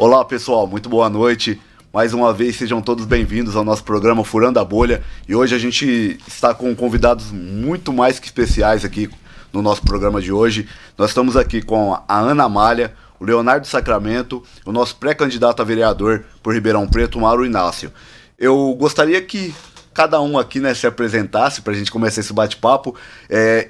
Olá pessoal, muito boa noite. Mais uma vez sejam todos bem-vindos ao nosso programa Furando a Bolha. E hoje a gente está com convidados muito mais que especiais aqui no nosso programa de hoje. Nós estamos aqui com a Ana Amália, o Leonardo Sacramento, o nosso pré-candidato a vereador por Ribeirão Preto, Mauro Inácio. Eu gostaria que cada um aqui, né, se apresentasse para a gente começar esse bate-papo.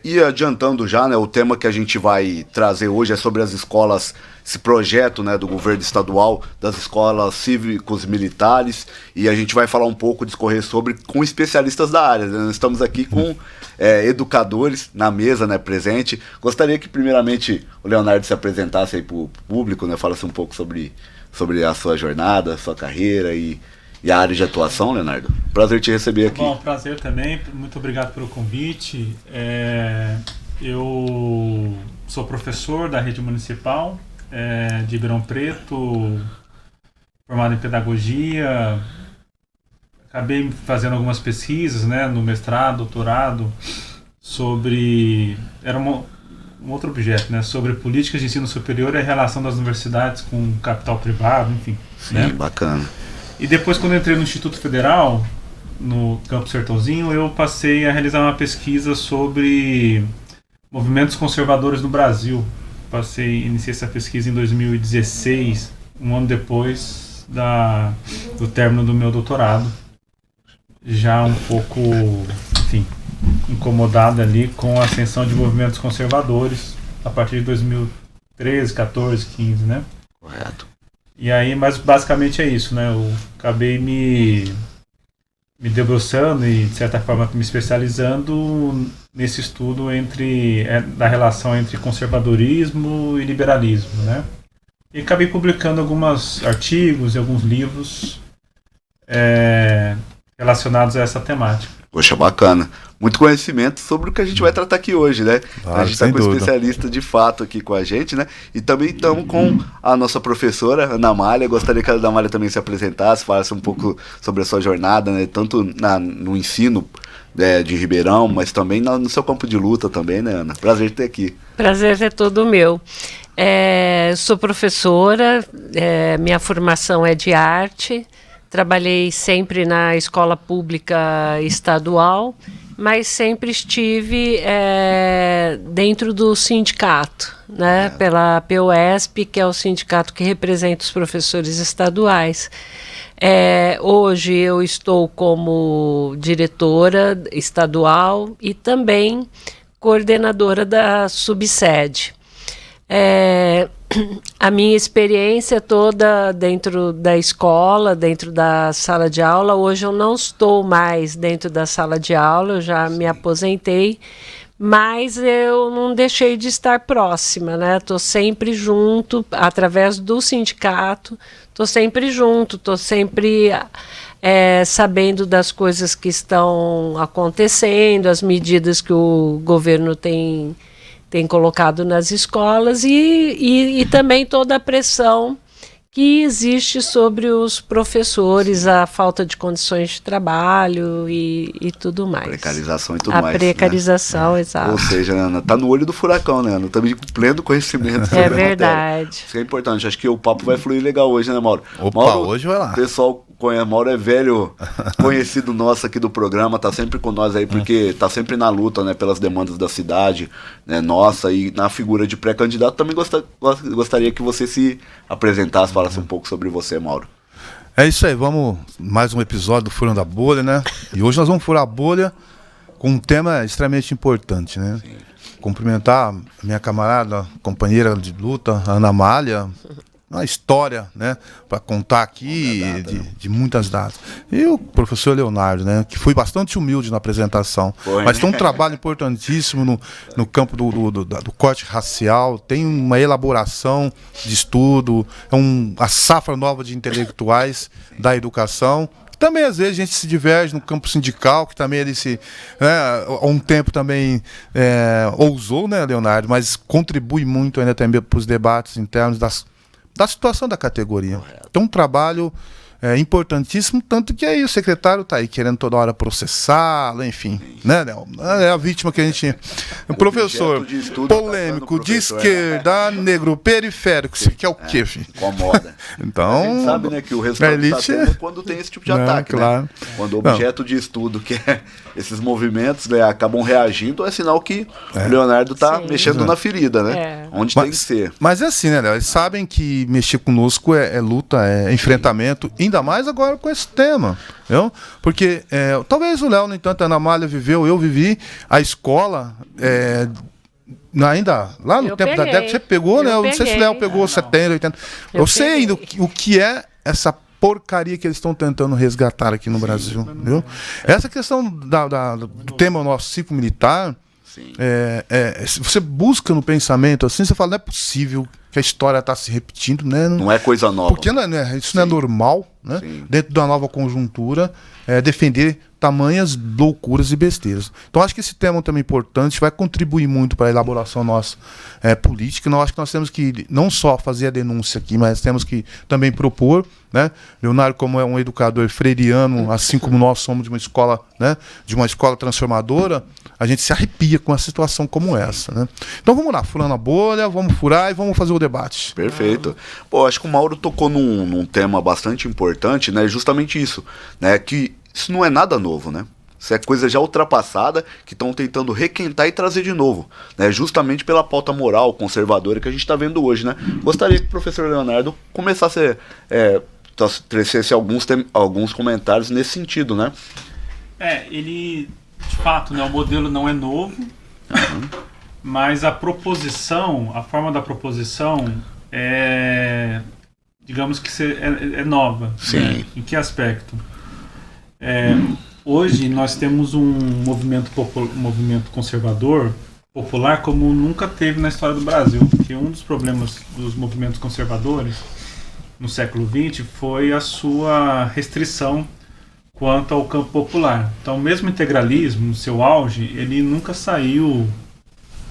E adiantando já, né, o tema que a gente vai trazer hoje é sobre as escolas, esse projeto, né, do governo estadual, das escolas cívicos militares, e a gente vai falar um pouco, discorrer sobre, com especialistas da área, né? Nós estamos aqui com educadores na mesa, né, presente. Gostaria que primeiramente o Leonardo se apresentasse aí para o público, né, falasse um pouco sobre a sua jornada, a sua carreira e a área de atuação, Leonardo. Prazer te receber aqui. Bom, prazer também. Muito obrigado pelo convite. Eu sou professor da rede municipal de Ribeirão Preto, formado em pedagogia. Acabei fazendo algumas pesquisas, né, no mestrado, doutorado, sobre... Era um outro objeto, né, sobre políticas de ensino superior e a relação das universidades com o capital privado, enfim. Sim, né? Bacana. E depois, quando eu entrei no Instituto Federal, no Campo Sertãozinho, eu passei a realizar uma pesquisa sobre movimentos conservadores no Brasil. Iniciei essa pesquisa em 2016, um ano depois do término do meu doutorado. Já um pouco, enfim, incomodado ali com a ascensão de movimentos conservadores a partir de 2013, 14, 15, né? Correto. E aí, mas basicamente é isso, né? Eu acabei me debruçando e, de certa forma, me especializando nesse estudo da relação entre conservadorismo e liberalismo, né? E acabei publicando alguns artigos e alguns livros relacionados a essa temática. Poxa, bacana. Muito conhecimento sobre o que a gente vai tratar aqui hoje, né? A gente está com um especialista de fato aqui com a gente, né? E também estamos com a nossa professora, Ana Amália. Gostaria que a Ana Amália também se apresentasse, falasse um pouco sobre a sua jornada, né? Tanto no ensino de Ribeirão, mas também no seu campo de luta também, né, Ana? Prazer ter aqui. Prazer é todo meu. Sou professora, minha formação é de arte. Trabalhei sempre na escola pública estadual, mas sempre estive dentro do sindicato, né, pela POESP, que é o sindicato que representa os professores estaduais. Hoje eu estou como diretora estadual e também coordenadora da subsede. A minha experiência toda dentro da escola, dentro da sala de aula. Hoje eu não estou mais dentro da sala de aula, eu já me aposentei, mas eu não deixei de estar próxima, né? Estou sempre junto, através do sindicato, estou sempre junto, estou sempre sabendo das coisas que estão acontecendo, as medidas que o governo tem colocado nas escolas e também toda a pressão que existe sobre os professores, a falta de condições de trabalho e tudo mais. Precarização e tudo mais. A precarização, né? Exato. Ou seja, Ana, tá no olho do furacão, né, Ana? Também com pleno conhecimento sobre a verdade. Matéria. Isso é importante. Acho que o papo vai fluir legal hoje, né, Mauro? Opa, Mauro, hoje vai lá. O pessoal conhece, Mauro é velho conhecido nosso aqui do programa, tá sempre com nós aí, porque tá sempre na luta, né, pelas demandas da cidade, né, nossa, e na figura de pré-candidato. Também gostaria que você se apresentasse, falasse um pouco sobre você, Mauro. É isso aí, vamos mais um episódio do Furando a Bolha, né? E hoje nós vamos furar a bolha com um tema extremamente importante, né? Sim. Cumprimentar a minha camarada, companheira de luta, Ana Amália, uma história, né, para contar aqui de muitas datas. E o professor Leonardo, né, que foi bastante humilde na apresentação, mas tem um trabalho importantíssimo no campo do corte racial, tem uma elaboração de estudo, a safra nova de intelectuais da educação. Também, às vezes, a gente se diverge no campo sindical, que também ele há um tempo também ousou, né, Leonardo, mas contribui muito ainda também para os debates internos da situação da categoria. Então, um trabalho importantíssimo, tanto que aí o secretário está aí querendo toda hora processá-lo, enfim, né, Léo? É a vítima que a gente... O professor polêmico, de esquerda, negro, periférico, você quer o quê, filho? Incomoda. Então... A gente sabe, né, que o resultado está tendo quando tem esse tipo de ataque, claro. né? Quando o objeto de estudo, que é esses movimentos, né, acabam reagindo, é sinal que o Leonardo está mexendo na ferida, né? Onde tem que ser. Mas é assim, né, Léo? Eles sabem que mexer conosco é luta, é enfrentamento, ainda mais agora com esse tema, viu? Porque talvez o Léo, no entanto, a Ana Malha viveu, eu vivi, a escola, ainda lá no tempo da década, você pegou, né? Eu não sei se o Léo pegou 70, 80. Eu sei ainda o que é essa porcaria que eles estão tentando resgatar aqui no Brasil, viu? Essa questão do tema nosso ciclo militar, se você busca no pensamento assim, você fala, não é possível que a história está se repetindo, né? Não é coisa nova. Porque isso não é normal, né? Dentro da nova conjuntura, defender tamanhas loucuras e besteiras. Então acho que esse tema também é importante, vai contribuir muito para a elaboração nossa política. Acho que nós temos que não só fazer a denúncia aqui, mas temos que também propor, né? Leonardo, como é um educador freiriano, assim como nós somos de uma escola, né? De uma escola transformadora, a gente se arrepia com uma situação como essa, né? Então vamos lá, furando a bolha, vamos furar e vamos fazer o debate. Perfeito. Pô, acho que o Mauro tocou num tema bastante importante, né? Justamente isso, né? Que isso não é nada novo, né? Isso é coisa já ultrapassada que estão tentando requentar e trazer de novo, né? Justamente pela pauta moral conservadora que a gente está vendo hoje, né? Gostaria que o professor Leonardo começasse trouxesse alguns comentários nesse sentido, né? Ele, de fato, né, o modelo não é novo, mas a forma da proposição digamos que é nova. Sim. Né? Em que aspecto? Hoje nós temos um movimento conservador popular como nunca teve na história do Brasil, porque um dos problemas dos movimentos conservadores no século XX foi a sua restrição quanto ao campo popular. Então, mesmo o integralismo, no seu auge, ele nunca saiu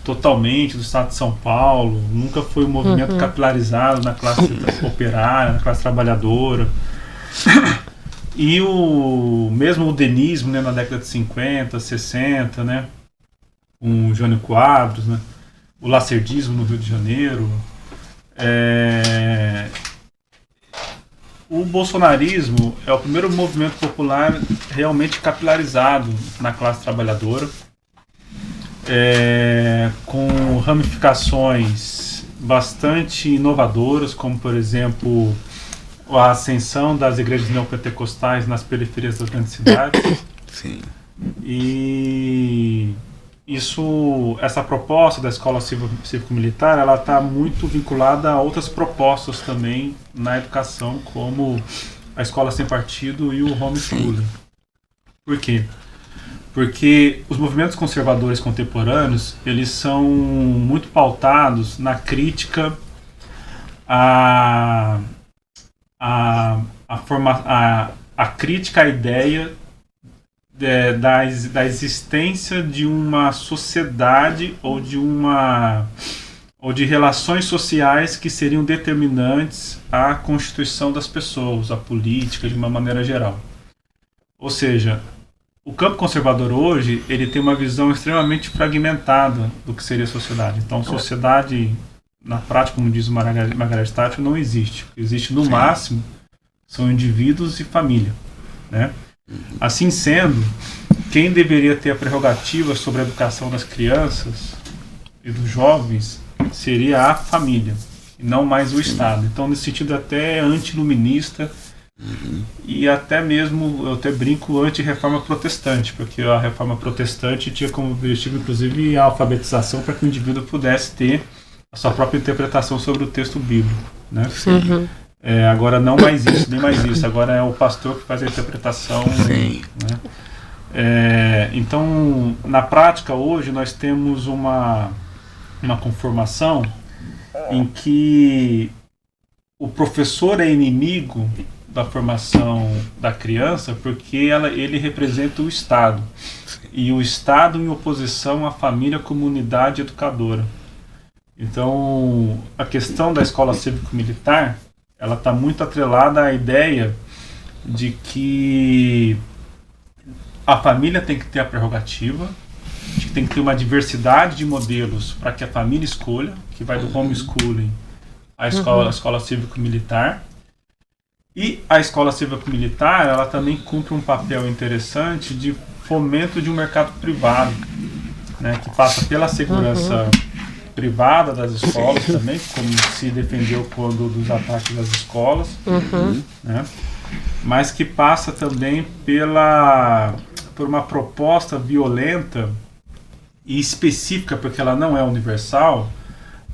totalmente do estado de São Paulo, nunca foi um movimento capilarizado na classe operária, na classe trabalhadora. E mesmo o denismo, né, na década de 50, 60, né, com o Jânio Quadros, né, o lacerdismo no Rio de Janeiro, o bolsonarismo é o primeiro movimento popular realmente capilarizado na classe trabalhadora, com ramificações bastante inovadoras, como, por exemplo, a ascensão das igrejas neopentecostais nas periferias das grandes cidades. Sim. E essa proposta da escola cívico-militar, ela está muito vinculada a outras propostas também na educação, como a escola sem partido e o homeschooling. Por quê? Porque os movimentos conservadores contemporâneos, eles são muito pautados na crítica à crítica à ideia da existência de uma sociedade ou de relações sociais que seriam determinantes à constituição das pessoas, à política de uma maneira geral. Ou seja, o campo conservador hoje, ele tem uma visão extremamente fragmentada do que seria a sociedade. Então, sociedade, na prática, como diz o Margaret Thatcher, não existe. Existe, no máximo, são indivíduos e família, né? Assim sendo, quem deveria ter a prerrogativa sobre a educação das crianças e dos jovens seria a família, e não mais o Estado. Então, nesse sentido, até antiluminista e até mesmo, eu até brinco, anti-reforma protestante, porque a reforma protestante tinha como objetivo, inclusive, a alfabetização para que o indivíduo pudesse ter a sua própria interpretação sobre o texto bíblico, né? Agora não mais isso, nem mais isso. Agora é o pastor que faz a interpretação. Sim. Né? Então, na prática, hoje, nós temos uma conformação em que o professor é inimigo da formação da criança porque ele representa o Estado. E o Estado em oposição à família, comunidade educadora. Então, a questão da escola cívico-militar, ela está muito atrelada à ideia de que a família tem que ter a prerrogativa, de que tem que ter uma diversidade de modelos para que a família escolha, que vai do homeschooling à escola cívico-militar. E a escola cívico-militar, ela também cumpre um papel interessante de fomento de um mercado privado, né, que passa pela segurança privada das escolas também, como se defendeu quando dos ataques às escolas, né, mas que passa também por uma proposta violenta e específica, porque ela não é universal,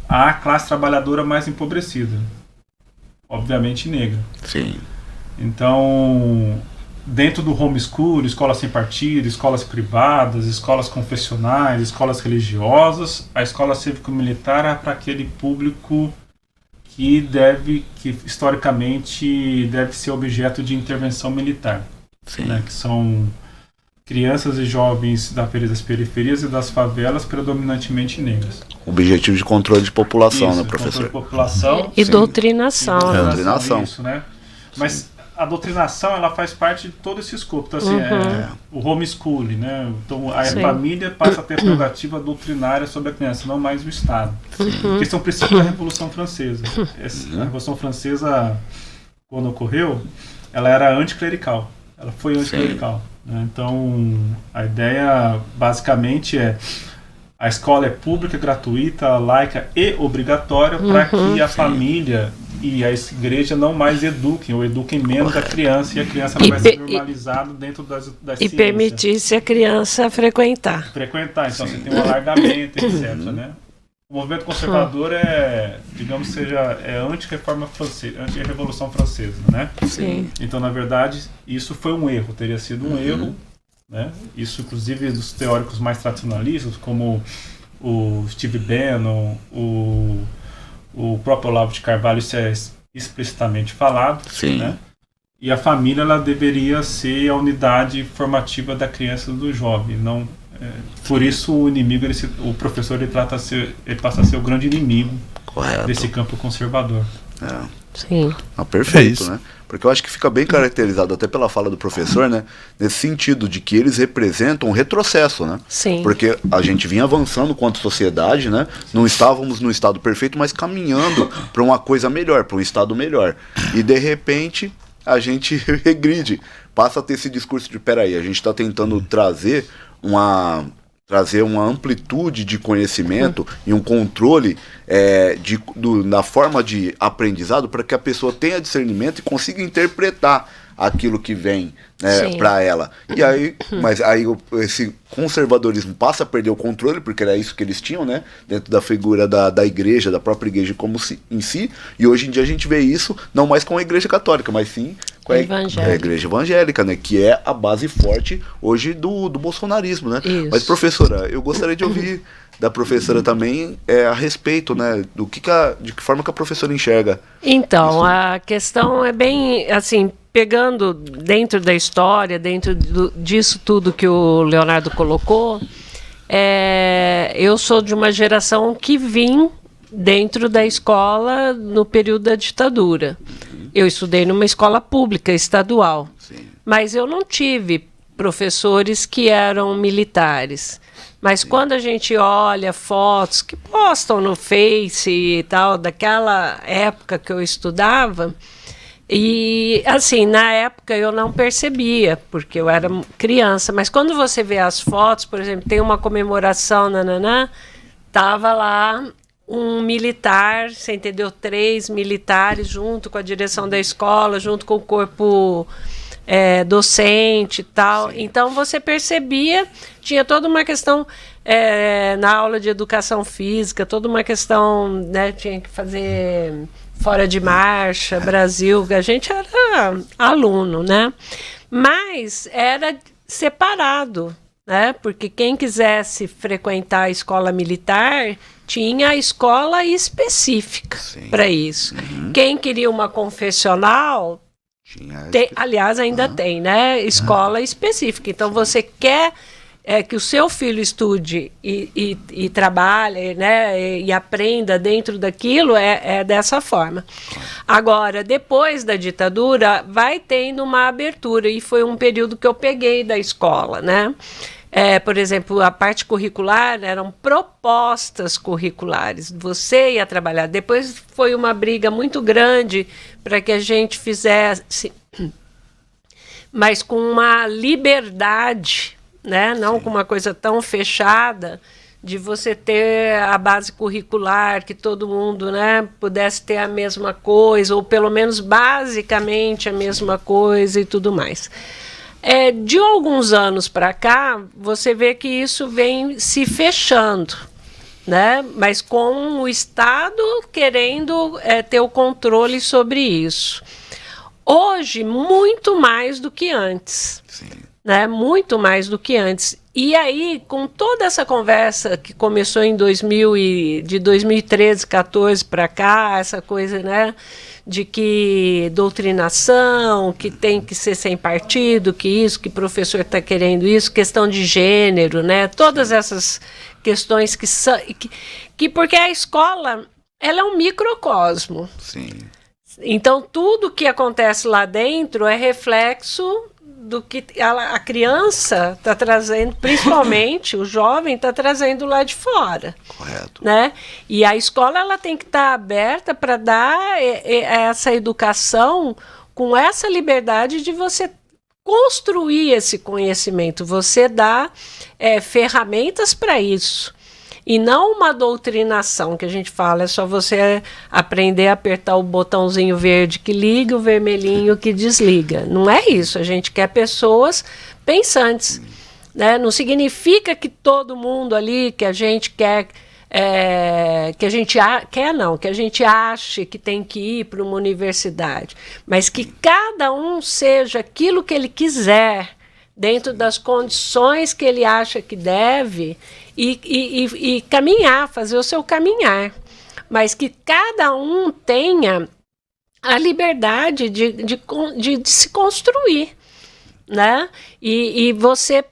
à classe trabalhadora mais empobrecida, obviamente negra. Sim. Então, dentro do homeschool, escolas sem partido, escolas privadas, escolas confessionais, escolas religiosas, a escola cívico-militar é para aquele público que historicamente deve ser objeto de intervenção militar, né, que são crianças e jovens das periferias e das favelas, predominantemente negras. Objetivo de controle de população, Isso, né, professor? Controle de população E doutrinação. Doutrinação. Isso, né? Mas a doutrinação, ela faz parte de todo esse escopo. Então, assim, o homeschooling, né? Então, a família passa a ter a prerrogativa doutrinária sobre a criança, não mais o Estado. Que são princípios da Revolução Francesa. A Revolução Francesa, quando ocorreu, ela era anticlerical. Ela foi anticlerical. Né? Então, a ideia, basicamente, a escola é pública, gratuita, laica e obrigatória para que a família e a igreja não mais eduquem, ou eduquem menos a criança, e a criança não vai ser normalizada dentro das ciências. E permitisse a criança frequentar. Então você tem um alargamento, etc. Né? O movimento conservador é anti-reforma francesa, anti-revolução francesa, né? Sim. Então, na verdade, isso foi um erro, teria sido um erro, né? Isso, inclusive, dos teóricos mais tradicionalistas, como o Steve Bannon, o próprio Olavo de Carvalho, isso é explicitamente falado, né? E a família, ela deveria ser a unidade formativa da criança e do jovem, não... por isso o inimigo, o professor, ele passa a ser o grande inimigo desse campo conservador. Sim. Perfeito, né? Porque eu acho que fica bem caracterizado até pela fala do professor, né? Nesse sentido de que eles representam um retrocesso, né? Sim. Porque a gente vinha avançando quanto sociedade, né? Não estávamos no estado perfeito, mas caminhando para uma coisa melhor, para um estado melhor. E de repente a gente regride, passa a ter esse discurso de peraí, a gente está tentando trazer uma amplitude de conhecimento e um controle na forma de aprendizado para que a pessoa tenha discernimento e consiga interpretar aquilo que vem, né, para ela. E aí, mas aí esse conservadorismo passa a perder o controle, porque era isso que eles tinham, né, dentro da figura da igreja, da própria igreja em si, e hoje em dia a gente vê isso não mais com a igreja católica, mas sim com a igreja evangélica, né, que é a base forte hoje do bolsonarismo, né? Isso. Mas, professora, eu gostaria de ouvir da professora também a respeito, né, de que forma que a professora enxerga. Então, isso. A questão é bem, assim, pegando dentro da história, dentro disso tudo que o Leonardo colocou, eu sou de uma geração que vim dentro da escola no período da ditadura. Eu estudei numa escola pública, estadual, mas eu não tive professores que eram militares. Mas quando a gente olha fotos que postam no Face e tal, daquela época que eu estudava, e assim, na época eu não percebia, porque eu era criança, mas quando você vê as fotos, por exemplo, tem uma comemoração, tava lá um militar, você entendeu? 3 militares junto com a direção da escola, junto com o corpo docente e tal. Então você percebia, tinha toda uma questão na aula de educação física, toda uma questão, né, tinha que fazer fora de marcha, Brasil, a gente era aluno, né? Mas era separado, né? Porque quem quisesse frequentar a escola militar tinha a escola específica para isso. Quem queria uma confessional, aliás, ainda tem, né? Escola específica. Então, você quer que o seu filho estude e trabalhe, né, e aprenda dentro daquilo, é dessa forma. Agora, depois da ditadura, vai tendo uma abertura, e foi um período que eu peguei da escola, né? Por exemplo, a parte curricular eram propostas curriculares. Você ia trabalhar. Depois foi uma briga muito grande para que a gente fizesse, mas com uma liberdade, né? Não com uma coisa tão fechada, de você ter a base curricular, que todo mundo, né, pudesse ter a mesma coisa, ou pelo menos basicamente a mesma coisa e tudo mais. De alguns anos para cá, você vê que isso vem se fechando, né? Mas com o Estado querendo ter o controle sobre isso. Hoje, muito mais do que antes. Sim. Né? Muito mais do que antes. E aí, com toda essa conversa que começou em de 2013, 14 para cá, essa coisa, né, de que doutrinação, que tem que ser sem partido, que o professor está querendo isso, questão de gênero, né, todas essas questões que porque a escola, ela é um microcosmo. Sim. Então, tudo que acontece lá dentro é reflexo do que a criança está trazendo, principalmente o jovem está trazendo lá de fora. Correto. Né? E a escola ela tem que estar aberta para dar essa educação com essa liberdade de você construir esse conhecimento, você dá ferramentas para isso. E não uma doutrinação que a gente fala, é só você aprender a apertar o botãozinho verde que liga, o vermelhinho que desliga. Não é isso, a gente quer pessoas pensantes. Né? Não significa que todo mundo ali que a gente quer, que a gente ache que tem que ir para uma universidade, mas que cada um seja aquilo que ele quiser, dentro das condições que ele acha que deve, e caminhar, fazer o seu caminhar. Mas que cada um tenha a liberdade de se construir, né? E você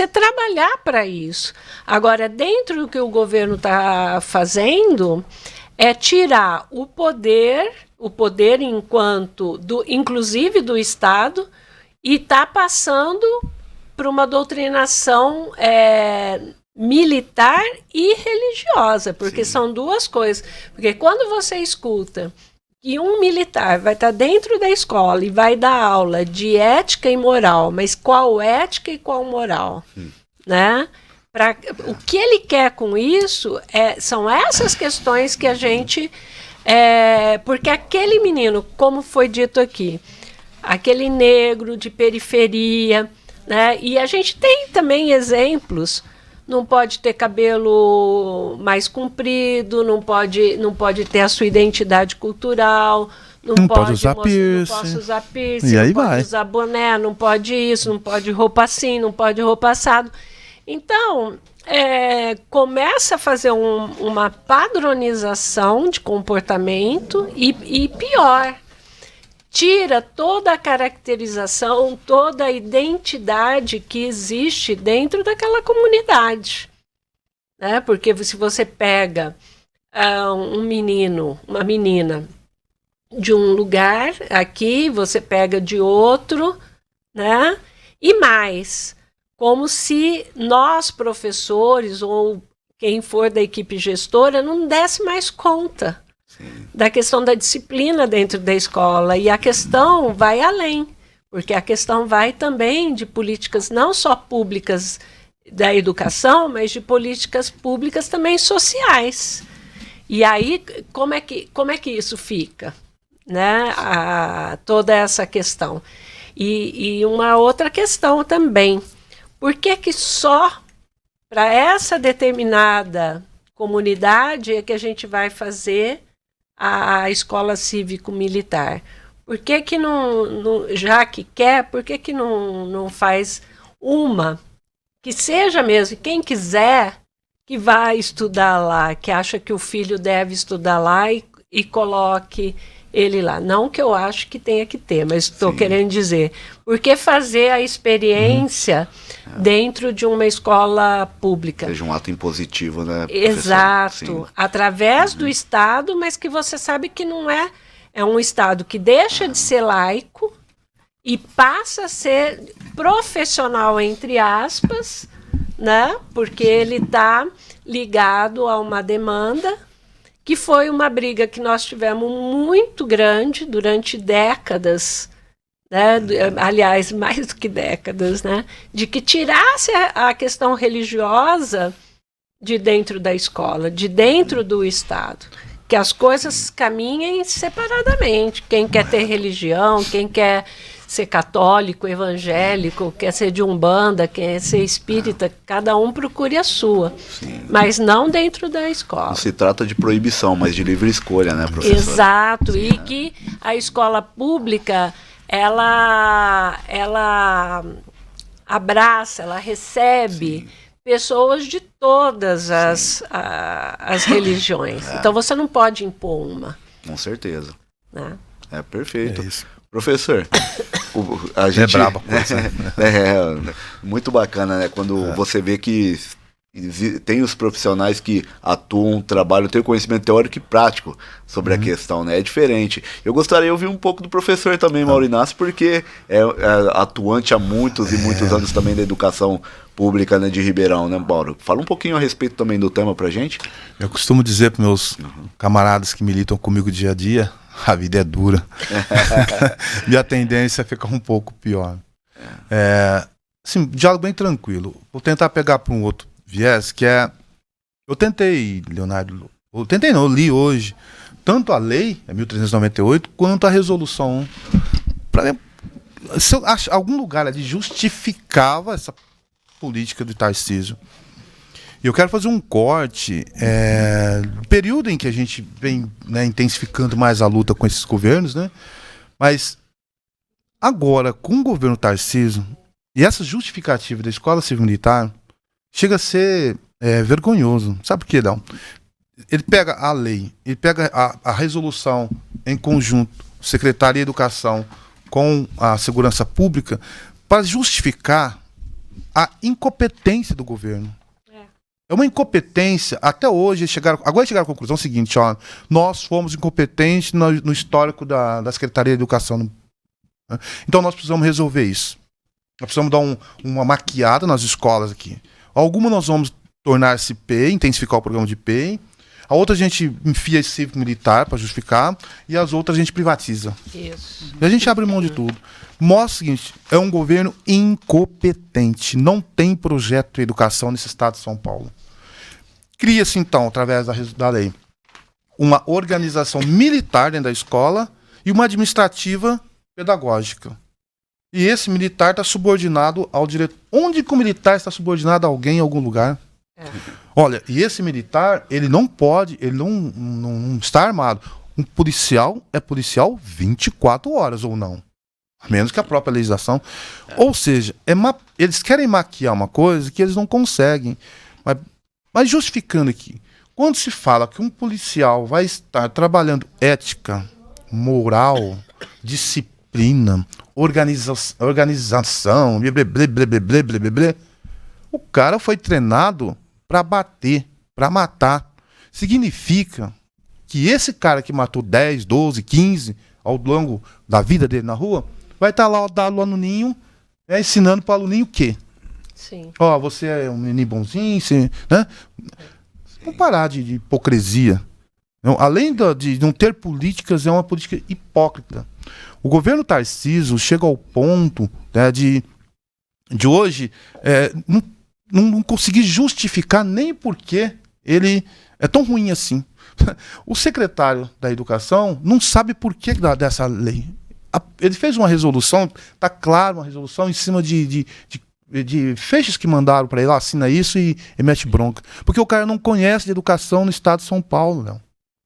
trabalhar para isso. Agora, dentro do que o governo está fazendo, é tirar o poder inclusive do Estado, e está passando para uma doutrinação militar e religiosa, porque Sim. São duas coisas. Porque quando você escuta que um militar vai estar dentro da escola e vai dar aula de ética e moral, mas qual ética e qual moral? Né? O que ele quer com isso são essas questões que a gente... porque aquele menino, como foi dito aqui, aquele negro de periferia, né? E a gente tem também exemplos, não pode ter cabelo mais comprido, não pode ter a sua identidade cultural, não pode usar piercing, e aí não pode usar boné, não pode isso, não pode roupa assim, não pode roupa assado. Então, começa a fazer uma padronização de comportamento e pior, tira toda a caracterização, toda a identidade que existe dentro daquela comunidade. Né? Porque se você pega um menino, uma menina de um lugar aqui, você pega de outro, né? E mais, como se nós, professores, ou quem for da equipe gestora, não desse mais conta da questão da disciplina dentro da escola. E a questão vai além, porque a questão vai também de políticas não só públicas da educação, mas de políticas públicas também sociais. E aí, como é que isso fica? Né? Toda essa questão. E uma outra questão também. Por que só para essa determinada comunidade é que a gente vai fazer a escola cívico-militar? Por que não, já que quer, por que não faz uma que seja mesmo, quem quiser que vá estudar lá, que acha que o filho deve estudar lá e coloque ele lá? Não que eu acho que tenha que ter, mas estou querendo dizer, por que fazer a experiência dentro de uma escola pública. Seja um ato impositivo, né, professor? Exato, Sim. através do Estado, mas que você sabe que não é um Estado que deixa de ser laico e passa a ser profissional, entre aspas, né? Porque ele está ligado a uma demanda que foi uma briga que nós tivemos muito grande durante décadas, né? Aliás, mais do que décadas, né? De que tirasse a questão religiosa de dentro da escola, de dentro do Estado. Que as coisas caminhem separadamente. Quem quer ter religião, quem quer ser católico, evangélico, quer ser de umbanda, quer ser espírita, cada um procure a sua. Sim. Mas não dentro da escola. Não se trata de proibição, mas de livre escolha, né, professor? Exato, sim, e que a escola pública, ela abraça, ela recebe, sim, pessoas de todas as religiões. Então você não pode impor uma. Com certeza. Né? É perfeito. É isso. Professor, a gente... É braba a coisa. Muito bacana, né? Quando você vê que tem os profissionais que atuam, trabalham, têm conhecimento teórico e prático sobre a questão, né? É diferente. Eu gostaria de ouvir um pouco do professor também, Mauro Inácio, porque é atuante há muitos e muitos anos também da educação pública, né, de Ribeirão, né, Mauro? Fala um pouquinho a respeito também do tema pra gente. Eu costumo dizer para meus camaradas que militam comigo dia a dia, a vida é dura. Minha tendência é ficar um pouco pior. Assim, diálogo bem tranquilo. Vou tentar pegar para um outro viés, que é... Eu tentei, Leonardo... Eu li hoje tanto a lei, 1398, quanto a resolução 1. Se eu acho algum lugar ali justificava essa política do Tarcísio. E eu quero fazer um corte no período em que a gente vem, né, intensificando mais a luta com esses governos, né? Mas agora, com o governo Tarcísio, e essa justificativa da Escola Civil Militar chega a ser vergonhoso. Sabe por quê, não? Ele pega a lei, ele pega a resolução em conjunto, Secretaria de Educação com a Segurança Pública, para justificar a incompetência do governo. É uma incompetência. Até hoje, agora chegaram à conclusão seguinte: ó, nós fomos incompetentes no histórico da Secretaria de Educação. Né? Então nós precisamos resolver isso. Nós precisamos dar uma maquiada nas escolas aqui. Alguma nós vamos tornar CPI, intensificar o programa de PEI. A outra a gente enfia esse cívico militar para justificar. E as outras a gente privatiza. Isso. E a gente abre mão de tudo. Mostra o seguinte: é um governo incompetente. Não tem projeto de educação nesse estado de São Paulo. Cria-se, então, através da lei, uma organização militar dentro da escola e uma administrativa pedagógica. E esse militar está subordinado ao diretor. Onde que o militar está subordinado a alguém em algum lugar? Olha, e esse militar, ele não pode, ele não está armado. Um policial é policial 24 horas ou não. A menos que a própria legislação. Ou seja, eles querem maquiar uma coisa que eles não conseguem. Mas justificando aqui, quando se fala que um policial vai estar trabalhando ética, moral, disciplina, organização, blá, blá, blá, blá, blá, blá, blá, o cara foi treinado para bater, para matar. Significa que esse cara que matou 10, 12, 15 ao longo da vida dele na rua, vai estar lá o aluninho, ensinando para o aluninho o quê? Sim. Ó, você é um menino bonzinho, você, né? Vamos parar de hipocrisia. Não, além de não ter políticas, é uma política hipócrita. O governo Tarcísio chega ao ponto, né, de hoje não conseguir justificar nem porque ele é tão ruim assim. O secretário da Educação não sabe por que dessa lei. Ele fez uma resolução, tá claro, uma resolução em cima de feixes que mandaram para ele, assina isso e mete bronca. Porque o cara não conhece de educação no estado de São Paulo, não.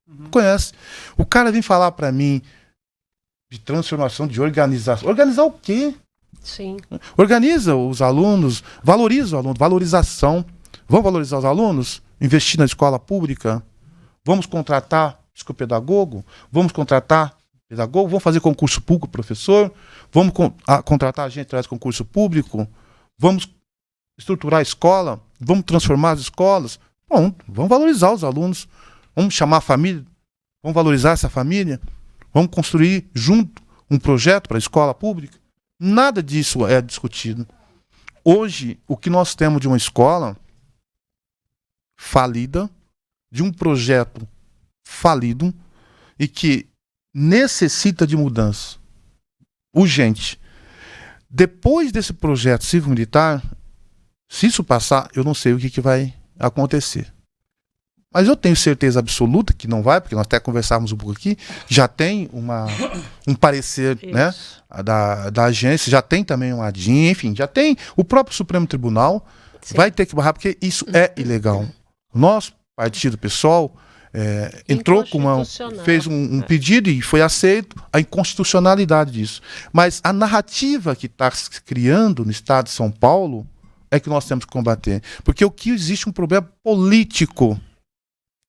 Não conhece. O cara vem falar para mim de transformação, de organização. Organizar o quê? Sim. Organiza os alunos, valoriza o aluno, valorização. Vamos valorizar os alunos? Investir na escola pública? Vamos contratar psicopedagogo? Vamos contratar pedagogo? Vamos fazer concurso público, professor? Vamos contratar gente através de concurso público? Vamos estruturar a escola, vamos transformar as escolas. Bom, vamos valorizar os alunos, vamos chamar a família, vamos valorizar essa família, vamos construir junto um projeto para a escola pública. Nada disso é discutido. Hoje, o que nós temos de uma escola falida, de um projeto falido e que necessita de mudança urgente. Depois desse projeto cívico-militar, se isso passar, eu não sei o que vai acontecer. Mas eu tenho certeza absoluta que não vai, porque nós até conversávamos um pouco aqui, já tem um parecer, né, da agência, já tem também uma ADIM, enfim, já tem o próprio Supremo Tribunal, sim, vai ter que barrar, porque isso é ilegal. O nosso partido PSOL entrou com fez um pedido e foi aceito a inconstitucionalidade disso. Mas a narrativa que está se criando no estado de São Paulo é que nós temos que combater. Porque o que existe um problema político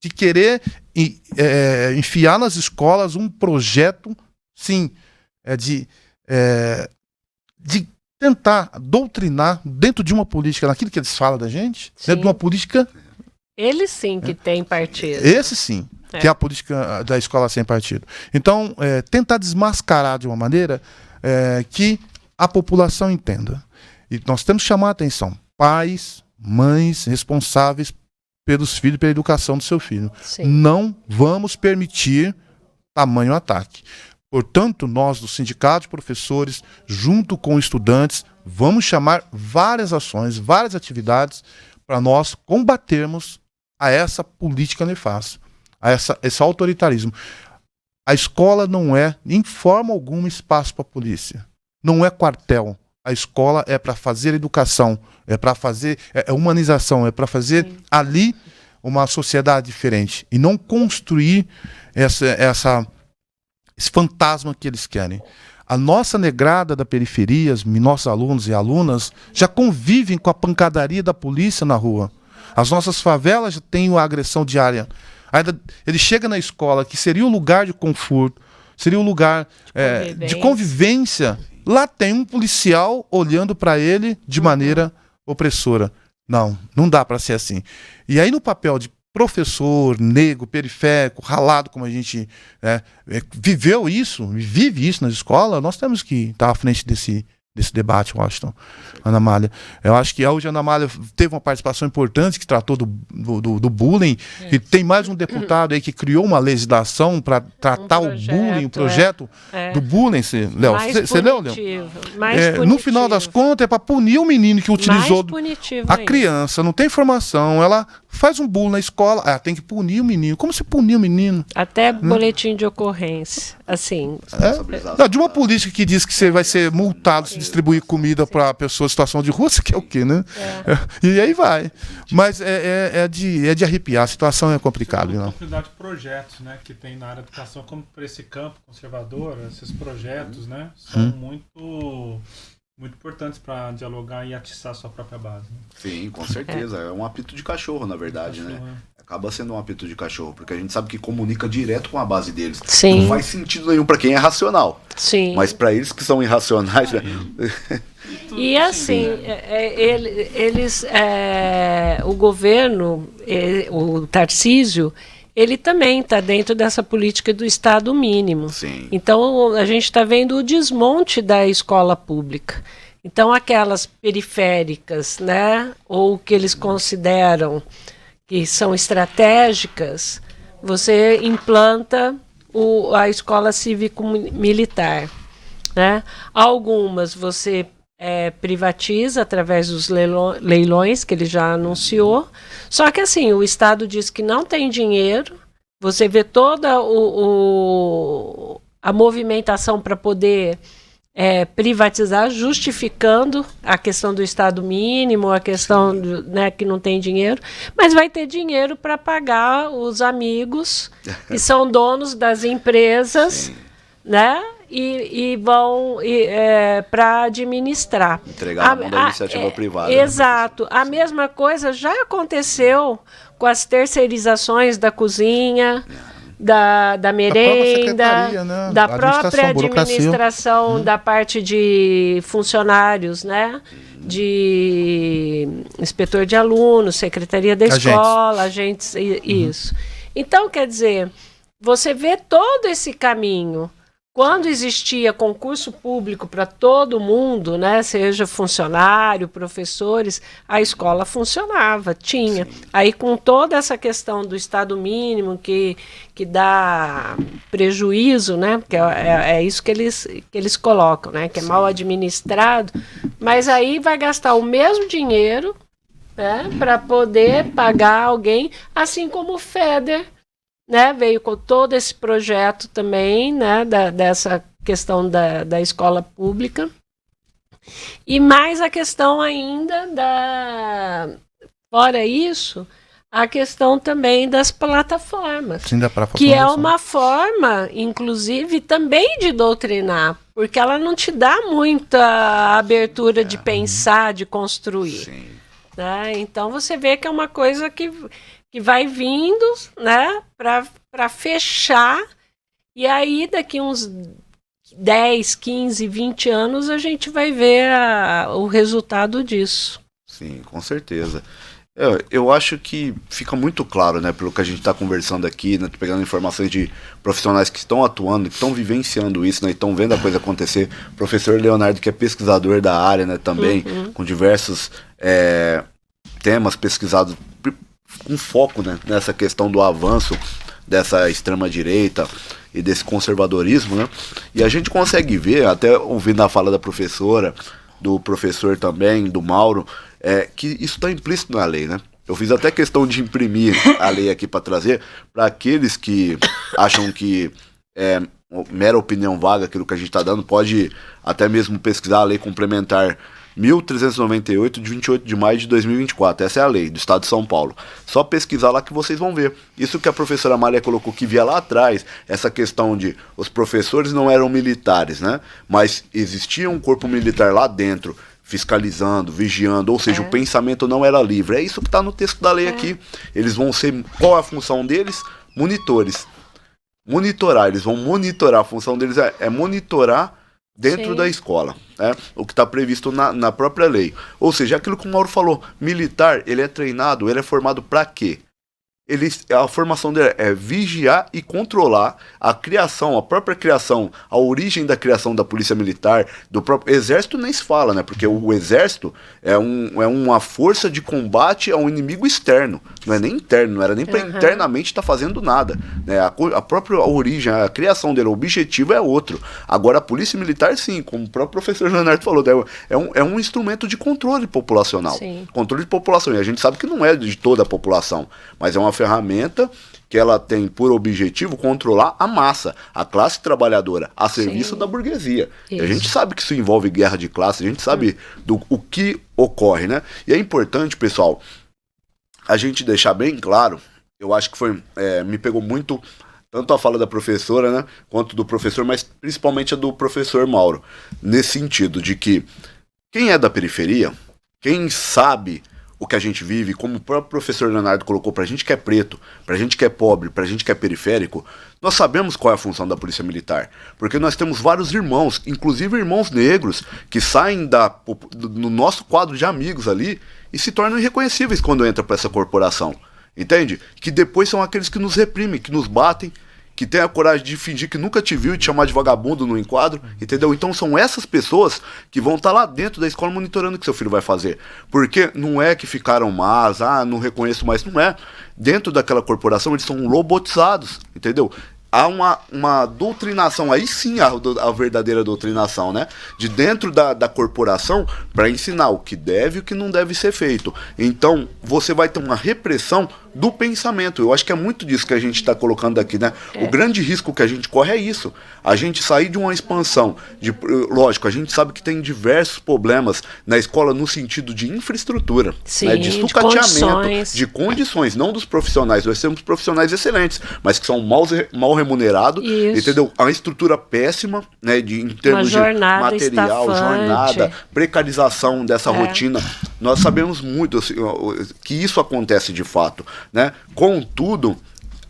de querer enfiar nas escolas um projeto, sim, de tentar doutrinar dentro de uma política, naquilo que eles falam da gente, dentro de uma política... Eles sim que têm partido. Esse sim, que é a política da escola sem partido. Então, tentar desmascarar de uma maneira que a população entenda. E nós temos que chamar a atenção. Pais, mães responsáveis pelos filhos, pela educação do seu filho. Sim. Não vamos permitir tamanho ataque. Portanto, nós do sindicato de professores, junto com estudantes, vamos chamar várias ações, várias atividades para nós combatermos a essa política nefasta, a esse autoritarismo. A escola não é, em forma alguma, espaço para a polícia. Não é quartel. A escola é para fazer educação, é para fazer humanização, é para fazer ali uma sociedade diferente e não construir esse fantasma que eles querem. A nossa negrada da periferia, nossos alunos e alunas já convivem com a pancadaria da polícia na rua. As nossas favelas já têm a agressão diária. Ainda ele chega na escola, que seria o lugar de conforto, seria o lugar de convivência. Lá tem um policial olhando para ele de maneira opressora. Não dá para ser assim. E aí no papel de professor, negro, periférico, ralado, como a gente viveu isso, vive isso nas escolas, nós temos que estar à frente desse debate, Washington, Ana Amália. Eu acho que hoje a Ana Amália teve uma participação importante que tratou do bullying, e tem mais um deputado aí que criou uma legislação para tratar o bullying, o projeto do bullying, Léo. Você leu, Léo? No final das contas, é para punir o menino que utilizou a criança, não tem formação, ela faz um bullying na escola, tem que punir o menino. Como se punir o menino? Até boletim de ocorrência, assim. De uma política que diz que você vai ser multado se distribuir comida para pessoas em situação de rua, você quer o quê, né? E aí vai. Mas é de arrepiar, a situação é complicada. Tem uma oportunidade de projetos, né, que tem na área da educação, como para esse campo conservador, esses projetos, né, são muito importantes para dialogar e atiçar a sua própria base. Né? Sim, com certeza. É um apito de cachorro, na verdade, né? Acaba sendo um apito de cachorro, porque a gente sabe que comunica direto com a base deles. Sim. Não faz sentido nenhum para quem é racional. Sim. Mas para eles que são irracionais... E assim, o governo, o Tarcísio, ele também está dentro dessa política do Estado mínimo. Sim. Então, a gente está vendo o desmonte da escola pública. Então, aquelas periféricas, né, ou que eles consideram que são estratégicas, você implanta a escola cívico-militar. Né? Algumas você privatiza através dos leilões, que ele já anunciou. Só que assim, o Estado diz que não tem dinheiro, você vê toda a movimentação para poder privatizar, justificando a questão do Estado mínimo, a questão que não tem dinheiro, mas vai ter dinheiro para pagar os amigos que são donos das empresas, né? E vão para administrar. Entregar na mão da iniciativa privada. Exato. Né? A mesma coisa já aconteceu com as terceirizações da cozinha, da merenda, né? da própria administração, administração, da parte de funcionários, né? De inspetor de alunos, secretaria da escola, agentes, isso. Então, quer dizer, você vê todo esse caminho. Quando existia concurso público para todo mundo, né, seja funcionário, professores, a escola funcionava, tinha. Sim. Aí com toda essa questão do Estado mínimo que dá prejuízo, né, porque é isso que eles colocam, né, que é mal administrado, mas aí vai gastar o mesmo dinheiro, né, para poder pagar alguém, assim como o FEDER, né, veio com todo esse projeto também, né, dessa questão da escola pública. E mais a questão ainda fora isso, a questão também das plataformas. Sim, que é uma forma, inclusive, também de doutrinar, porque ela não te dá muita abertura de pensar, de construir. Sim. Né? Então você vê que é uma coisa que vai vindo, né, para fechar, e aí daqui uns 10, 15, 20 anos a gente vai ver o resultado disso. Sim, com certeza. Eu acho que fica muito claro, né, pelo que a gente está conversando aqui, né, pegando informações de profissionais que estão atuando, que estão vivenciando isso, né, estão vendo a coisa acontecer. O professor Leonardo, que é pesquisador da área, né, também, com diversos temas pesquisados com foco, né, nessa questão do avanço dessa extrema-direita e desse conservadorismo, né? E a gente consegue ver, até ouvindo a fala da professora, do professor também, do Mauro, que isso está implícito na lei, né? Eu fiz até questão de imprimir a lei aqui para trazer, para aqueles que acham que é mera opinião vaga aquilo que a gente está dando, pode até mesmo pesquisar a lei complementar 1398, de 28 de maio de 2024. Essa é a lei do Estado de São Paulo. Só pesquisar lá que vocês vão ver. Isso que a professora Amália colocou, que via lá atrás, essa questão de os professores não eram militares, né? Mas existia um corpo militar lá dentro, fiscalizando, vigiando, ou seja, o pensamento não era livre. É isso que está no texto da lei aqui. Eles vão ser, qual é a função deles? Monitores. Monitorar, eles vão monitorar, a função deles é monitorar dentro da escola, né? O que está previsto na própria lei. Ou seja, aquilo que o Mauro falou, militar, ele é treinado, ele é formado para quê? A formação dele é vigiar e controlar a criação, a própria criação, a origem da criação da polícia militar, do próprio exército nem se fala, né? Porque o exército é uma força de combate a um inimigo externo, não é nem interno, não era nem para internamente estar fazendo nada, né? A própria origem, a criação dele, o objetivo é outro. Agora a polícia militar, sim, como o próprio professor Leonardo falou, é um instrumento de controle populacional. Sim. Controle de população, e a gente sabe que não é de toda a população, mas é uma ferramenta que ela tem por objetivo controlar a massa, a classe trabalhadora, a serviço da burguesia. E a gente sabe que isso envolve guerra de classe, a gente sabe o que ocorre, né? E é importante, pessoal, a gente deixar bem claro, eu acho que me pegou muito, tanto a fala da professora, né, quanto do professor, mas principalmente a do professor Mauro, nesse sentido de que quem é da periferia, quem sabe o que a gente vive, como o próprio professor Leonardo colocou, pra gente que é preto, pra gente que é pobre, pra gente que é periférico, nós sabemos qual é a função da polícia militar, porque nós temos vários irmãos, inclusive irmãos negros, que saem do nosso quadro de amigos ali e se tornam irreconhecíveis quando entram para essa corporação, entende? Que depois são aqueles que nos reprimem, que nos batem, que tem a coragem de fingir que nunca te viu e te chamar de vagabundo no enquadro, entendeu? Então são essas pessoas que vão estar lá dentro da escola monitorando o que seu filho vai fazer. Porque não é que ficaram más, não reconheço mais, não é. Dentro daquela corporação eles são robotizados, entendeu? Há uma doutrinação, aí sim a verdadeira doutrinação, né? De dentro da corporação para ensinar o que deve e o que não deve ser feito. Então você vai ter uma repressão do pensamento. Eu acho que é muito disso que a gente está colocando aqui, né? O grande risco que a gente corre é isso. A gente sair de uma expansão. Lógico, a gente sabe que tem diversos problemas na escola no sentido de infraestrutura, sim, né? De sucateamento, de condições, não dos profissionais. Nós temos profissionais excelentes, mas que são mal remunerados, entendeu? A estrutura péssima, né? Em termos de material, jornada, precarização dessa rotina. Nós sabemos muito assim, que isso acontece de fato, né? Contudo,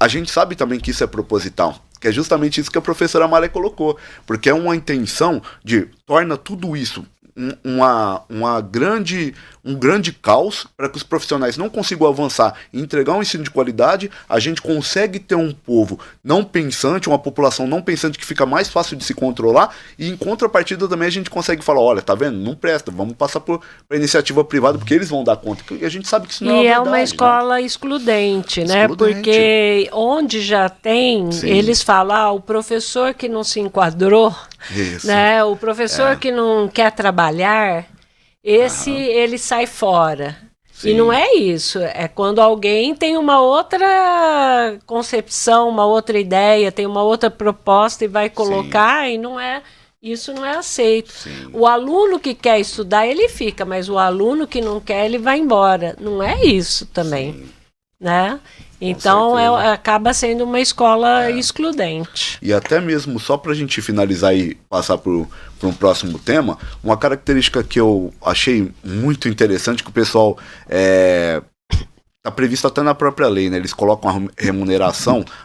a gente sabe também que isso é proposital, que é justamente isso que a professora Amália colocou, porque é uma intenção de torna tudo isso um grande caos para que os profissionais não consigam avançar e entregar um ensino de qualidade. A gente consegue ter um povo não pensante, uma população não pensante que fica mais fácil de se controlar, e em contrapartida também a gente consegue falar, olha, tá vendo? Não presta, vamos passar para iniciativa privada porque eles vão dar conta. E a gente sabe que isso não é verdade. E é uma escola, né, excludente, né? Excludente. Porque onde já tem, Sim. eles falam, o professor que não se enquadrou, Isso. né? O professor que não quer trabalhar, ele sai fora. Sim. E não é isso, é quando alguém tem uma outra concepção, uma outra ideia, tem uma outra proposta e vai colocar, e isso não é aceito. Sim. O aluno que quer estudar, ele fica, mas o aluno que não quer, ele vai embora. Não é isso também, Sim. né? Então acaba sendo uma escola excludente. E até mesmo, só para a gente finalizar e passar para um próximo tema, uma característica que eu achei muito interessante, que o pessoal está previsto até na própria lei, né? Eles colocam a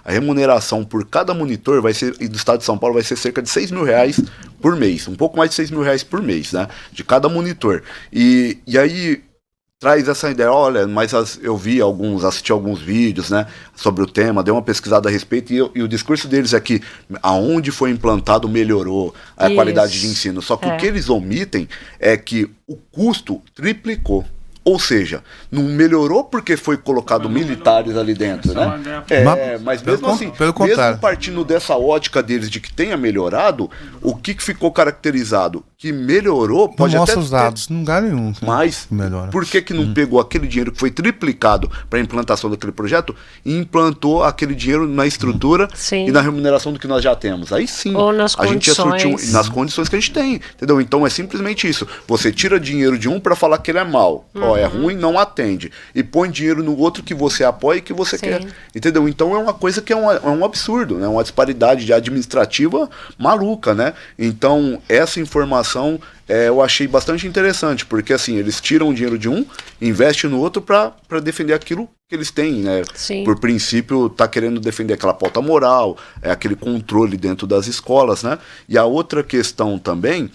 remuneração por cada monitor vai ser, e do estado de São Paulo vai ser cerca de R$6.000 por mês, um pouco mais de R$6.000 por mês, né? De cada monitor. E aí traz essa ideia, olha, mas eu assisti alguns vídeos, né, sobre o tema, dei uma pesquisada a respeito, e o discurso deles é que aonde foi implantado melhorou a qualidade de ensino. Só que o que eles omitem é que o custo triplicou. Ou seja, não melhorou porque foi colocado militares ali dentro, né? Mas mesmo assim, mesmo partindo dessa ótica deles de que tenha melhorado, o que ficou caracterizado? Que melhorou, pode não até mostra os dados, não lugar nenhum. Mas por que não pegou aquele dinheiro que foi triplicado para a implantação daquele projeto e implantou aquele dinheiro na estrutura e na remuneração do que nós já temos? Aí sim, ou nas gente ia surtir nas condições que a gente tem, entendeu? Então é simplesmente isso. Você tira dinheiro de um para falar que ele é mau, é ruim, não atende, e põe dinheiro no outro que você apoia e que você quer, entendeu? Então é uma coisa que é um absurdo, né? Uma disparidade administrativa maluca, né? Então essa informação eu achei bastante interessante, porque assim, eles tiram o dinheiro de um, investem no outro para defender aquilo que eles têm, né? Sim. Por princípio, tá querendo defender aquela pauta moral, aquele controle dentro das escolas, né? E a outra questão também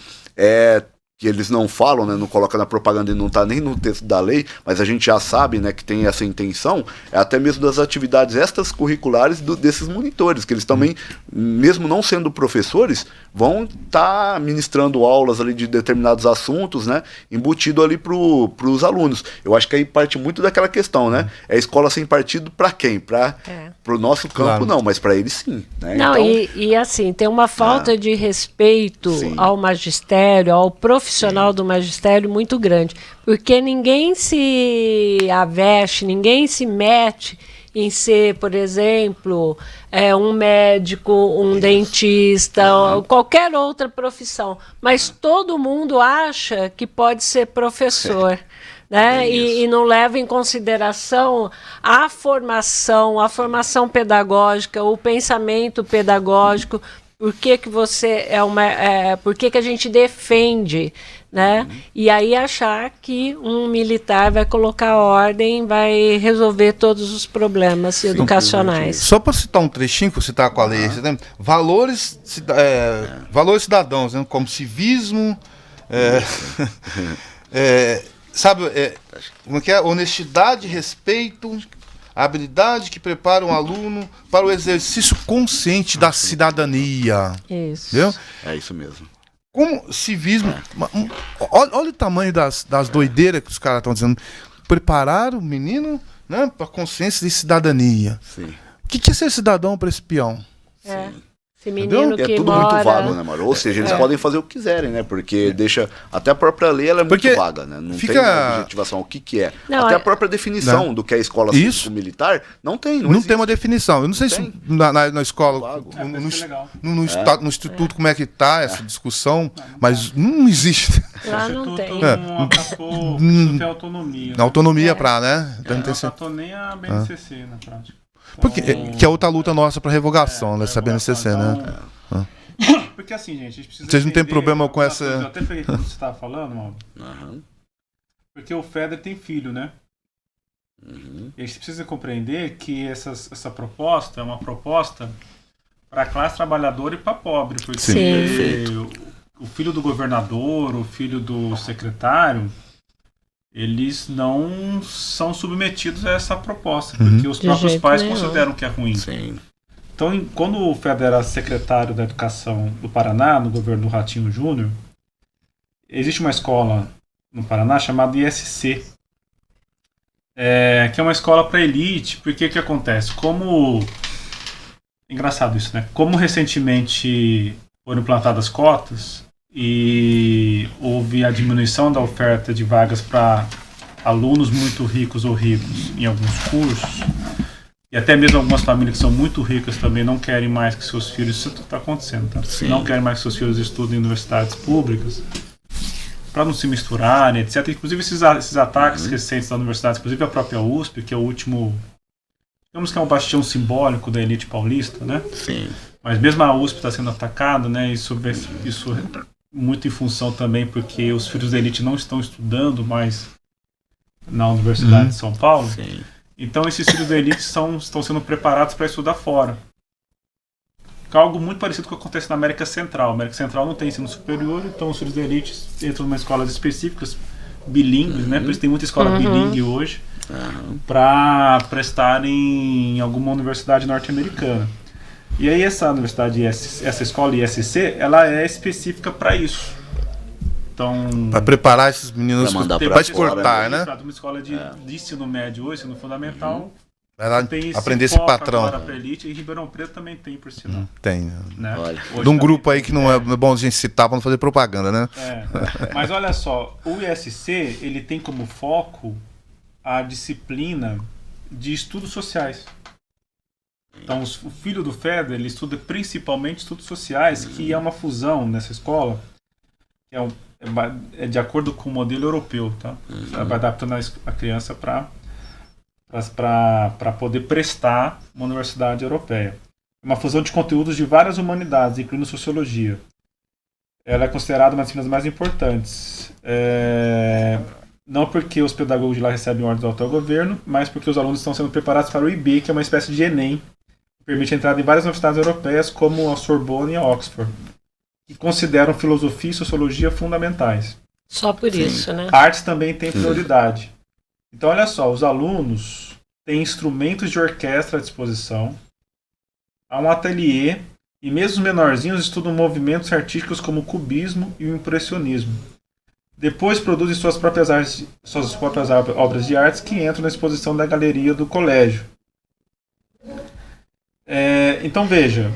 que eles não falam, né, não colocam na propaganda e não está nem no texto da lei, mas a gente já sabe, né, que tem essa intenção, até mesmo das atividades extracurriculares desses monitores, que eles também, mesmo não sendo professores, vão estar ministrando aulas ali de determinados assuntos, né, embutido ali para os alunos. Eu acho que aí parte muito daquela questão, né, é escola sem partido para quem? Para o nosso campo não, mas para eles sim. Né? Não, então, e assim, tem uma falta de respeito ao magistério, ao profissional do magistério muito grande, porque ninguém se aveste, ninguém se mete em ser, por exemplo, um médico, um dentista, qualquer outra profissão, mas todo mundo acha que pode ser professor. Né? E não leva em consideração a formação pedagógica, o pensamento pedagógico. Por que você por que a gente defende, né? E aí achar que um militar vai colocar ordem, vai resolver todos os problemas educacionais. Só para citar um trechinho que você está com a lei, você tem valores cidadãos, né? Como civismo, sabe, como é que é? Honestidade, respeito, a habilidade que prepara um aluno para o exercício consciente da cidadania. Isso. Entendeu? É isso mesmo. Como civismo... Olha o tamanho das doideiras que os caras estão dizendo. Preparar o menino, né, para a consciência de cidadania. Sim. O que é ser cidadão para esse peão? Esse menino que é tudo mora... muito vago, né, Mauro? Ou seja, eles podem fazer o que quiserem, né? Porque deixa... Até a própria lei, ela é muito vaga, né? Não tem objetivação, o que é. Não, até a própria definição do que é escola cívico-militar, não tem. Não tem uma definição. Eu não sei se na escola, no instituto, como é que tá essa discussão, mas não existe. Lá não tem. Não tem autonomia. Autonomia para, né? Não acatou nem a BNCC na prática. Porque, que é outra luta nossa para revogação, né? Essa BNCC, né? Porque assim, gente, a gente precisa. Vocês não tem problema com essa. Eu até peguei o que você estava falando, Mauro. Porque o Feder tem filho, né? E a gente precisa compreender que essa proposta é uma proposta para a classe trabalhadora e para pobre, porque o filho do governador, o filho do secretário, eles não são submetidos a essa proposta, porque os próprios pais consideram que é ruim. Sim. Então, quando o Feder era secretário da Educação do Paraná, no governo do Ratinho Júnior, existe uma escola no Paraná chamada ISC, que é uma escola para elite, porque o que acontece? Engraçado isso, né? Como recentemente foram implantadas cotas e houve a diminuição da oferta de vagas para alunos muito ricos ou ricos em alguns cursos, e até mesmo algumas famílias que são muito ricas também não querem mais que seus filhos, isso está acontecendo, tá? Não querem mais que seus filhos estudem em universidades públicas, para não se misturarem, etc. Inclusive esses ataques recentes da universidade, inclusive a própria USP, que é o último, digamos que é um bastião simbólico da elite paulista, né? Sim. Mas mesmo a USP está sendo atacada, né? Isso muito em função também porque os filhos da elite não estão estudando mais na Universidade de São Paulo. Sim. Então esses filhos da elite estão sendo preparados para estudar fora. Algo muito parecido com o que acontece na América Central. A América Central não tem ensino superior, então os filhos da elite entram em escolas específicas, bilíngues, né? Por isso tem muita escola bilíngue hoje, para prestarem em alguma universidade norte-americana. E aí essa universidade, essa escola ISC, ela é específica para isso. Então, para preparar esses meninos para exportar, né? Uma escola de ensino médio ou ensino fundamental. Tem aprender esse patrão. Pra elite, e Ribeirão Preto também tem, por sinal. Tem. Né? De um grupo aí que não é bom a gente citar para não fazer propaganda, né? Mas olha só, o ISC ele tem como foco a disciplina de estudos sociais. Então, o filho do Feder, ele estuda principalmente estudos sociais, que é uma fusão nessa escola, que é de acordo com o modelo europeu, tá? Vai adaptando a criança para poder prestar uma universidade europeia. É uma fusão de conteúdos de várias humanidades, incluindo sociologia. Ela é considerada uma das disciplinas mais importantes. Não porque os pedagogos de lá recebem ordens do autogoverno, mas porque os alunos estão sendo preparados para o IB, que é uma espécie de Enem, que permite a entrada em várias universidades europeias, como a Sorbonne e a Oxford, que consideram filosofia e sociologia fundamentais. Só por isso, né? Artes também tem prioridade. Então, olha só, os alunos têm instrumentos de orquestra à disposição, há um ateliê, e mesmo os menorzinhos estudam movimentos artísticos como o cubismo e o impressionismo. Depois produzem suas próprias obras de artes que entram na exposição da galeria do colégio. Então, veja,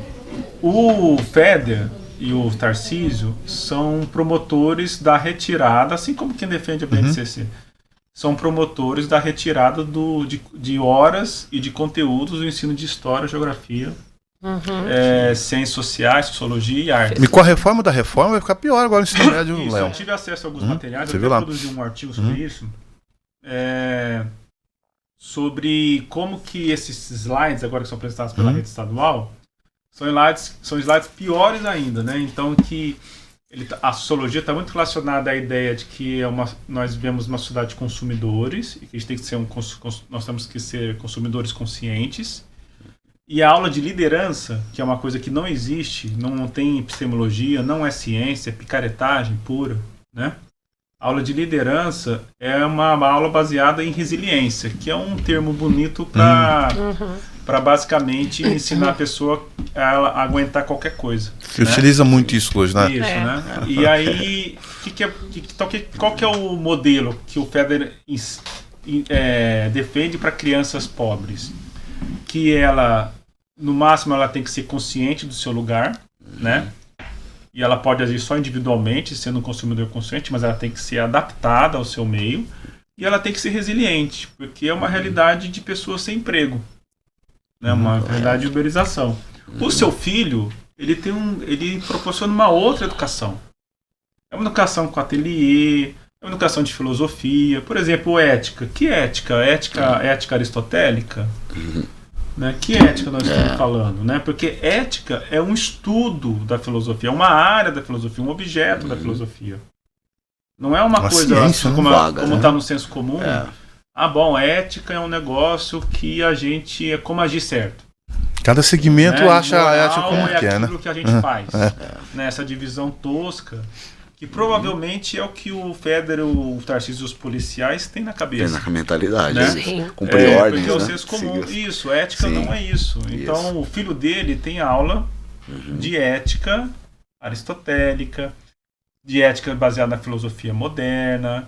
o Feder e o Tarcísio são promotores da retirada, assim como quem defende a BNCC. São promotores da retirada de horas e de conteúdos do ensino de história, geografia, ciências sociais, sociologia e arte. E com a reforma da reforma vai ficar pior agora o ensino médio, Léo. Eu tive acesso a alguns materiais, eu produzi um artigo sobre isso, sobre como que esses slides, agora que são apresentados pela rede estadual, são slides piores ainda, né? Então a sociologia está muito relacionada à ideia de que nós vivemos uma sociedade de consumidores e que a gente tem que ser nós temos que ser consumidores conscientes. E a aula de liderança, que é uma coisa que não existe, não tem epistemologia, não é ciência, é picaretagem pura, né? A aula de liderança é uma aula baseada em resiliência, que é um termo bonito para basicamente ensinar a pessoa a aguentar qualquer coisa. Se utiliza muito isso hoje, né? Isso, né? E aí, qual que é o modelo que o Feder defende para crianças pobres? Que ela, no máximo, ela tem que ser consciente do seu lugar, né? E ela pode agir só individualmente, sendo um consumidor consciente, mas ela tem que ser adaptada ao seu meio. E ela tem que ser resiliente, porque é uma realidade de pessoas sem emprego, né? Uma realidade de uberização. O seu filho, ele proporciona uma outra educação. É uma educação com ateliê, é uma educação de filosofia. Por exemplo, ética. Que ética? Ética aristotélica? Né? Que ética nós estamos falando? Né? Porque ética é um estudo da filosofia, é uma área da filosofia, um objeto da filosofia. Não é uma coisa ciência, assim, como está no senso comum. bom, ética é um negócio que a gente é como agir certo. Cada segmento acha a ética como é quer, né? aquilo que a gente faz. Nessa divisão tosca, que provavelmente é o que o Federer, o Tarcísio e os policiais têm na cabeça. Tem na mentalidade, né? Sim. Cumprir ordens, porque o né? senso comum, isso, ética não é isso. Então, o filho dele tem aula de ética aristotélica, de ética baseada na filosofia moderna,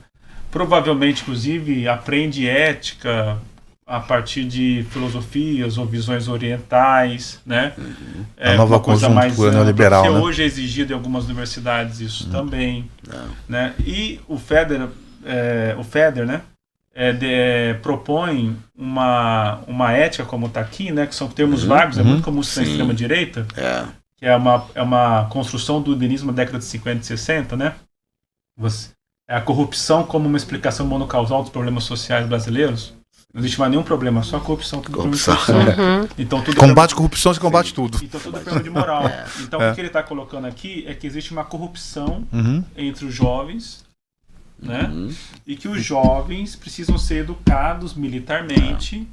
provavelmente, inclusive, aprende ética a partir de filosofias ou visões orientais, né? A nova conjuntura neoliberal, que né? hoje é exigido em algumas universidades isso também, né? E o Federer, né? Propõe uma ética, como está aqui, né? Que são termos vagos, é muito comum na extrema direita, que é uma construção do iluminismo da década de 50 e 60, né? A corrupção como uma explicação monocausal dos problemas sociais brasileiros. Não existe mais nenhum problema, só corrupção. Então, combate corrupção, você combate tudo. Então tudo é problema de moral. Então o que ele está colocando aqui é que existe uma corrupção entre os jovens, né? E que os jovens precisam ser educados militarmente,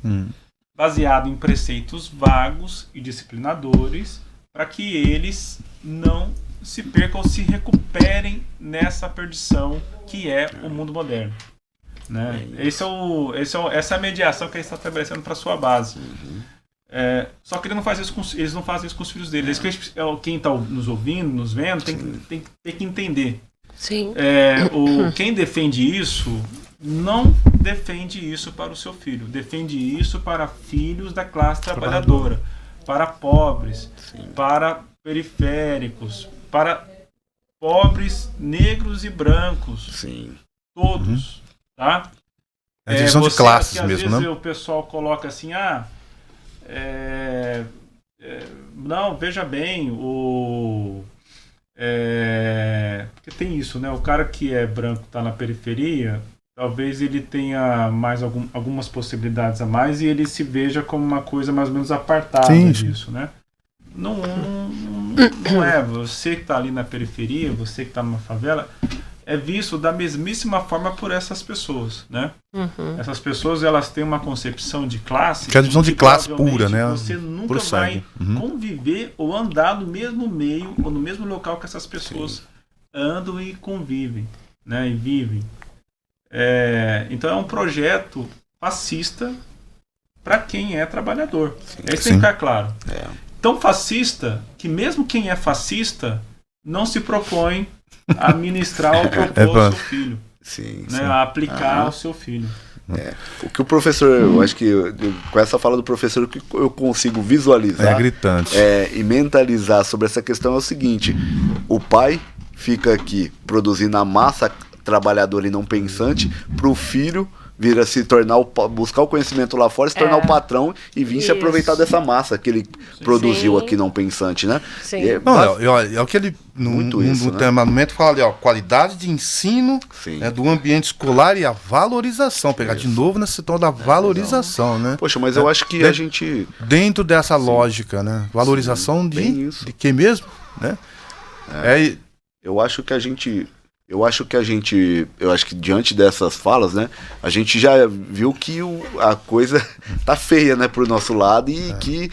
baseado em preceitos vagos e disciplinadores, para que eles não se percam ou se recuperem nessa perdição que é o mundo moderno. Né? Essa é a mediação que ele está estabelecendo para a sua base. Só que eles não fazem isso com os filhos deles. Quem está nos ouvindo, nos vendo, tem que entender. Sim. Quem defende isso não defende isso para o seu filho. Defende isso para filhos da classe trabalhadora, para pobres, para periféricos, para pobres negros e brancos. Todos. Tá? É a divisão de classes que, às mesmo, vezes né? O pessoal coloca assim, não, veja bem, porque tem isso, né? O cara que é branco, está na periferia, talvez ele tenha mais algumas possibilidades a mais e ele se veja como uma coisa mais ou menos apartada disso, né? Não é. Você que está ali na periferia, você que está numa favela, é visto da mesmíssima forma por essas pessoas, né? Essas pessoas, elas têm uma concepção de classe... Que é a divisão de classe pura, né? Você nunca vai conviver ou andar no mesmo meio ou no mesmo local que essas pessoas andam e convivem, né? E vivem. Então é um projeto fascista para quem é trabalhador. Isso tem que ficar claro. Tão fascista que mesmo quem é fascista não se propõe a ministrar ou propor ao seu filho. A aplicar ao seu filho. O que o professor, eu acho que com essa fala do professor, o que eu consigo visualizar gritante. E mentalizar sobre essa questão é o seguinte: o pai fica aqui produzindo a massa trabalhadora e não pensante para o filho vir a se tornar, buscar o conhecimento lá fora, se tornar o patrão e vir se aproveitar dessa massa que ele produziu aqui não pensante, né? É o que ele no treinamento fala ali, qualidade de ensino do ambiente escolar e a valorização, pegar de novo nesse tom da valorização, né? Poxa, mas eu acho que a gente... Dentro dessa lógica, né? Valorização de que mesmo, né? Eu acho que diante dessas falas, né, a gente já viu que a coisa tá feia, né, pro nosso lado e que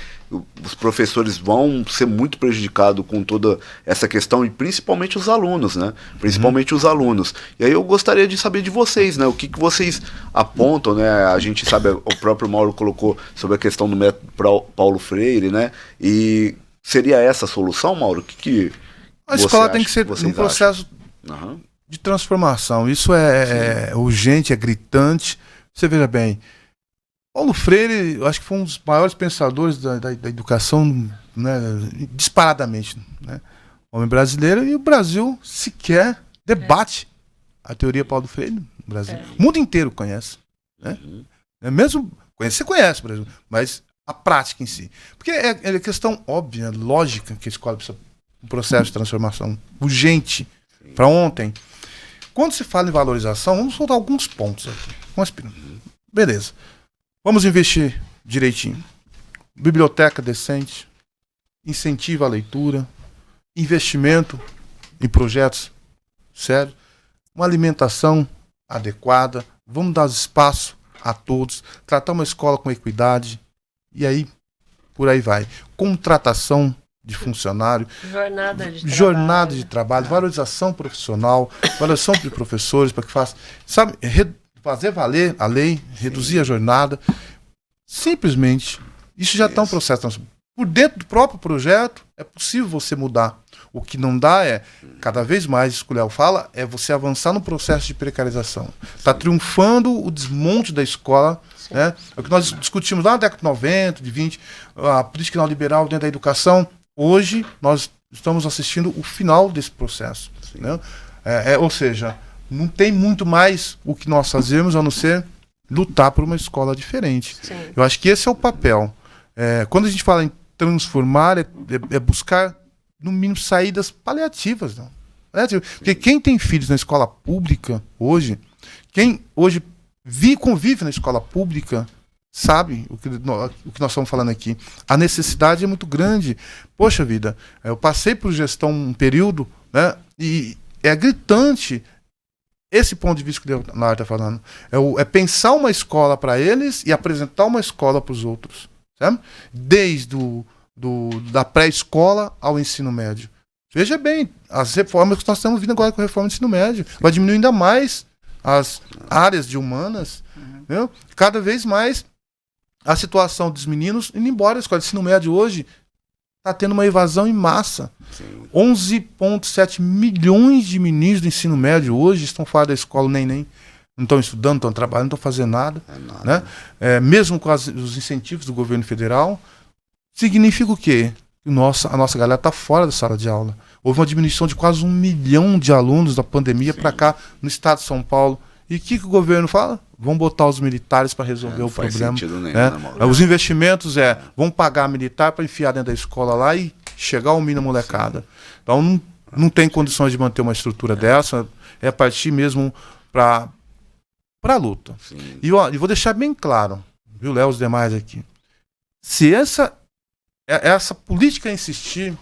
os professores vão ser muito prejudicados com toda essa questão e principalmente os alunos, né, os alunos. E aí eu gostaria de saber de vocês, né, o que vocês apontam, né, a gente sabe, o próprio Mauro colocou sobre a questão do método Paulo Freire, né, e seria essa a solução, Mauro? A escola tem que ser um processo de transformação. Isso é urgente, é gritante. Você veja bem, Paulo Freire, eu acho que foi um dos maiores pensadores da educação, né, disparadamente, né? Homem brasileiro, e o Brasil sequer debate a teoria Paulo Freire no Brasil. O mundo inteiro conhece, né? Mesmo você conhece o Brasil, mas a prática em si. Porque é questão óbvia, lógica, que a escola precisa um processo de transformação urgente para ontem. Quando se fala em valorização, vamos soltar alguns pontos aqui. Beleza. Vamos investir direitinho. Biblioteca decente, incentivo à leitura, investimento em projetos sérios, uma alimentação adequada, vamos dar espaço a todos, tratar uma escola com equidade, e aí, por aí vai. Contratação de funcionário, jornada de trabalho, valorização profissional, valorização de professores, para que faça, sabe, fazer valer a lei, reduzir a jornada. Simplesmente, isso já está um processo. Por dentro do próprio projeto, é possível você mudar. O que não dá é, cada vez mais, isso que o Léo fala, é você avançar no processo de precarização. Está triunfando o desmonte da escola, né? É o que nós discutimos lá na década de 90, de 20, a política neoliberal dentro da educação. Hoje, nós estamos assistindo o final desse processo. Né? Ou seja, não tem muito mais o que nós fazemos a não ser lutar por uma escola diferente. Sim. Eu acho que esse é o papel. Quando a gente fala em transformar, é buscar, no mínimo, saídas paliativas. Não? Porque quem tem filhos na escola pública hoje, quem hoje convive na escola pública, sabe o que nós estamos falando aqui. A necessidade é muito grande. Poxa vida, eu passei por gestão um período, né, e é gritante esse ponto de vista que o Leonardo está falando. É pensar uma escola para eles e apresentar uma escola para os outros. Sabe? Desde da pré-escola ao ensino médio. Veja bem, as reformas que nós estamos vindo agora com a reforma do ensino médio. Vai diminuir ainda mais as áreas de humanas. Entendeu? Cada vez mais a situação dos meninos indo embora da escola de ensino médio hoje está tendo uma evasão em massa. 11,7 milhões de meninos do ensino médio hoje estão fora da escola, nem. Não estão estudando, não estão trabalhando, não estão fazendo nada. Né? Mesmo com os incentivos do governo federal, significa o quê? A nossa galera está fora da sala de aula. Houve uma diminuição de quase 1 milhão de alunos da pandemia para cá, no estado de São Paulo. E o que o governo fala? Vamos botar os militares para resolver o problema. Nenhum, os investimentos vamos pagar militar para enfiar dentro da escola lá e chegar ao mínimo molecada. Então não tem condições de manter uma estrutura dessa. É partir mesmo para a luta. E vou deixar bem claro, viu, Léo, os demais aqui. Se essa política insistir,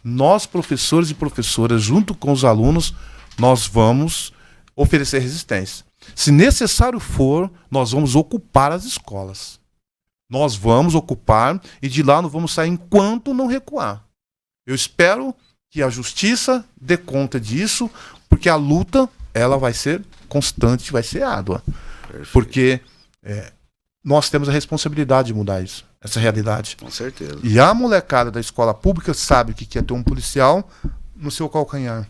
nós, professores e professoras, junto com os alunos, nós vamos oferecer resistência. Se necessário for, nós vamos ocupar as escolas. Nós vamos ocupar e de lá não vamos sair enquanto não recuar. Eu espero que a justiça dê conta disso, porque a luta ela vai ser constante, vai ser árdua. Perfeito. Porque nós temos a responsabilidade de mudar isso, essa realidade. Com certeza. E a molecada da escola pública sabe o que é ter um policial no seu calcanhar.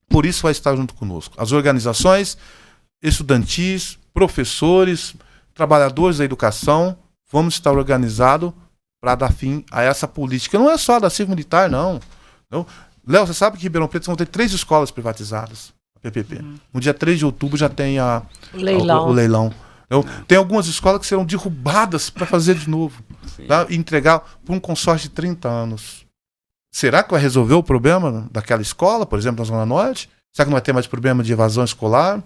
Por isso vai estar junto conosco. As organizações estudantis, professores, trabalhadores da educação, vamos estar organizados para dar fim a essa política. Não é só da Civil Militar, não. Léo, você sabe que em Ribeirão Preto vão ter 3 escolas privatizadas, a PPP. No dia 3 de outubro já tem o leilão. Então, tem algumas escolas que serão derrubadas para fazer de novo. Tá? E entregar para um consórcio de 30 anos. Será que vai resolver o problema daquela escola, por exemplo, na Zona Norte? Será que não vai ter mais problema de evasão escolar?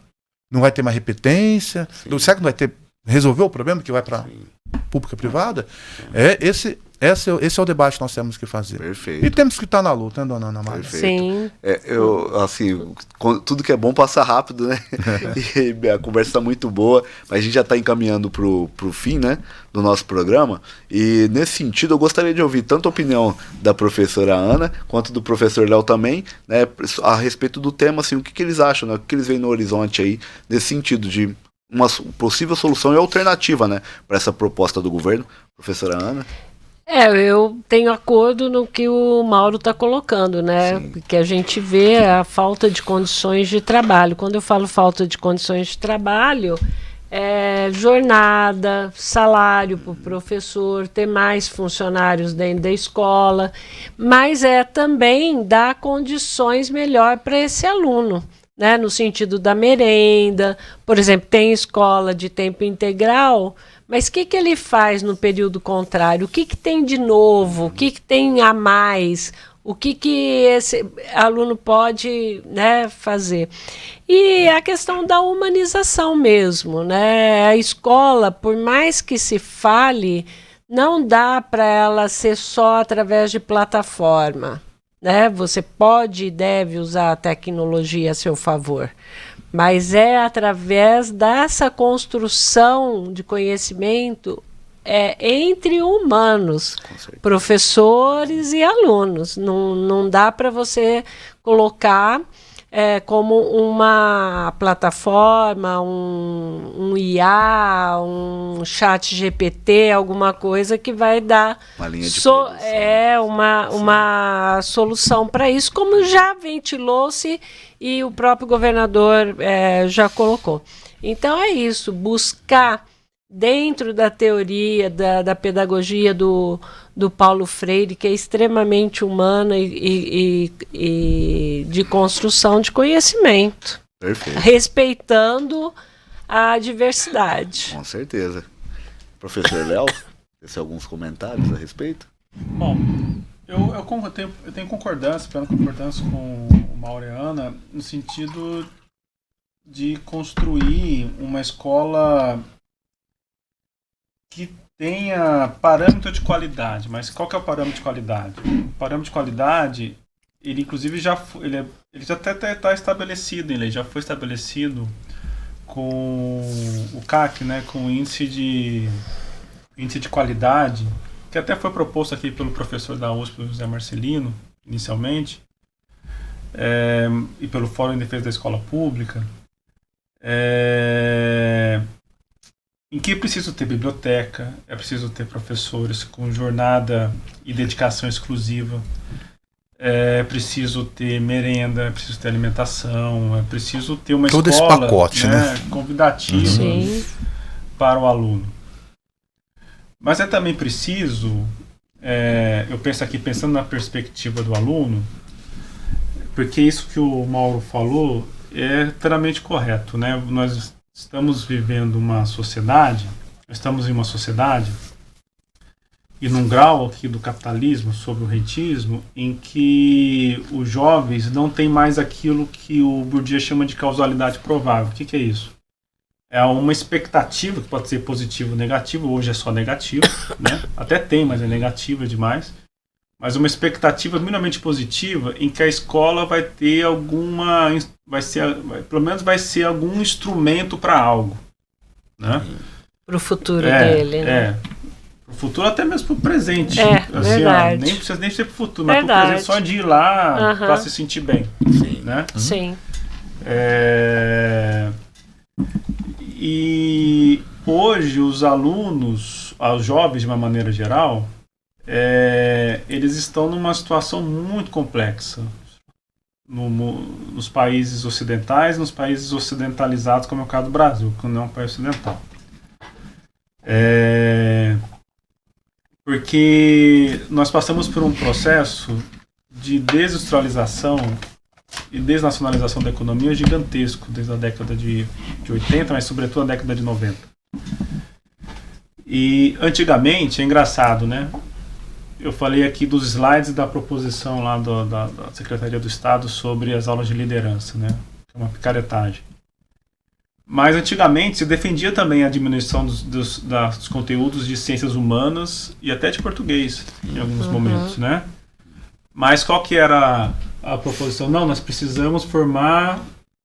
Não vai ter mais repetência? Será que não vai resolver o problema que vai para pública privada? Esse é o debate que nós temos que fazer. Perfeito. E temos que estar na luta, né, dona Ana Maria? Sim. Tudo que é bom passa rápido, né? E a conversa está muito boa, mas a gente já está encaminhando pro fim, né, do nosso programa. E nesse sentido, eu gostaria de ouvir tanto a opinião da professora Ana, quanto do professor Léo também, né, a respeito do tema, assim, o que eles acham, né, o que eles veem no horizonte aí, nesse sentido de uma possível solução e alternativa, né, para essa proposta do governo. Professora Ana? Eu tenho acordo no que o Mauro está colocando, né? Sim. Porque a gente vê a falta de condições de trabalho. Quando eu falo falta de condições de trabalho, jornada, salário para o professor, ter mais funcionários dentro da escola, mas também dar condições melhor para esse aluno. Né, no sentido da merenda, por exemplo, tem escola de tempo integral, mas o que ele faz no período contrário? O que tem de novo? O que tem a mais? O que esse aluno pode, né, fazer? E a questão da humanização mesmo. Né? A escola, por mais que se fale, não dá para ela ser só através de plataforma. Né? Você pode e deve usar a tecnologia a seu favor, mas é através dessa construção de conhecimento entre humanos, professores e alunos. Não dá para você colocar como uma plataforma, um IA, um chat GPT, alguma coisa que vai dar uma linha de uma solução para isso, como já ventilou-se e o próprio governador já colocou. Então é isso, buscar dentro da teoria, da pedagogia do Paulo Freire, que é extremamente humana e de construção de conhecimento. Perfeito. Respeitando a diversidade. Com certeza. Professor Léo, tem alguns comentários a respeito? Bom, eu tenho concordância, plena concordância com o Maureana, no sentido de construir uma escola que tenha parâmetro de qualidade. Mas qual que é o parâmetro de qualidade? O parâmetro de qualidade, ele inclusive ele já até está estabelecido, ele já foi estabelecido com o CAC, né, com o índice de qualidade, que até foi proposto aqui pelo professor da USP, José Marcelino, inicialmente, e pelo Fórum em Defesa da Escola Pública, em que é preciso ter biblioteca, é preciso ter professores com jornada e dedicação exclusiva, é preciso ter merenda, é preciso ter alimentação, é preciso ter uma todo escola, esse pacote, né? Convidativa Sim. para o aluno. Mas é também preciso, eu penso aqui, pensando na perspectiva do aluno, porque isso que o Mauro falou é totalmente correto, né? Nós estamos vivendo uma sociedade, estamos em uma sociedade, e num grau aqui do capitalismo, sobre o rentismo, em que os jovens não têm mais aquilo que o Bourdieu chama de causalidade provável. O que é isso? É uma expectativa, que pode ser positiva ou negativa, hoje é só negativa, né? Até tem, mas é negativa demais. Mas uma expectativa minimamente positiva em que a escola vai ter pelo menos vai ser algum instrumento para algo, né? Para o futuro dele, né? Para o futuro, até mesmo para o presente. Verdade. Nem precisa nem ser para o futuro, mas para o presente, só de ir lá para se sentir bem. Sim. Né? Sim. E hoje os alunos, os jovens de uma maneira geral, eles estão numa situação muito complexa nos países ocidentais, nos países ocidentalizados, como é o caso do Brasil, que não é um país ocidental. Porque nós passamos por um processo de desindustrialização e desnacionalização da economia gigantesco, desde a década de 80, mas sobretudo a década de 90. E antigamente, é engraçado, né? Eu falei aqui dos slides da proposição lá da Secretaria do Estado sobre as aulas de liderança, né? É uma picaretagem. Mas antigamente se defendia também a diminuição dos conteúdos de ciências humanas e até de português, em alguns momentos, né? Mas qual que era a proposição? Não, nós precisamos formar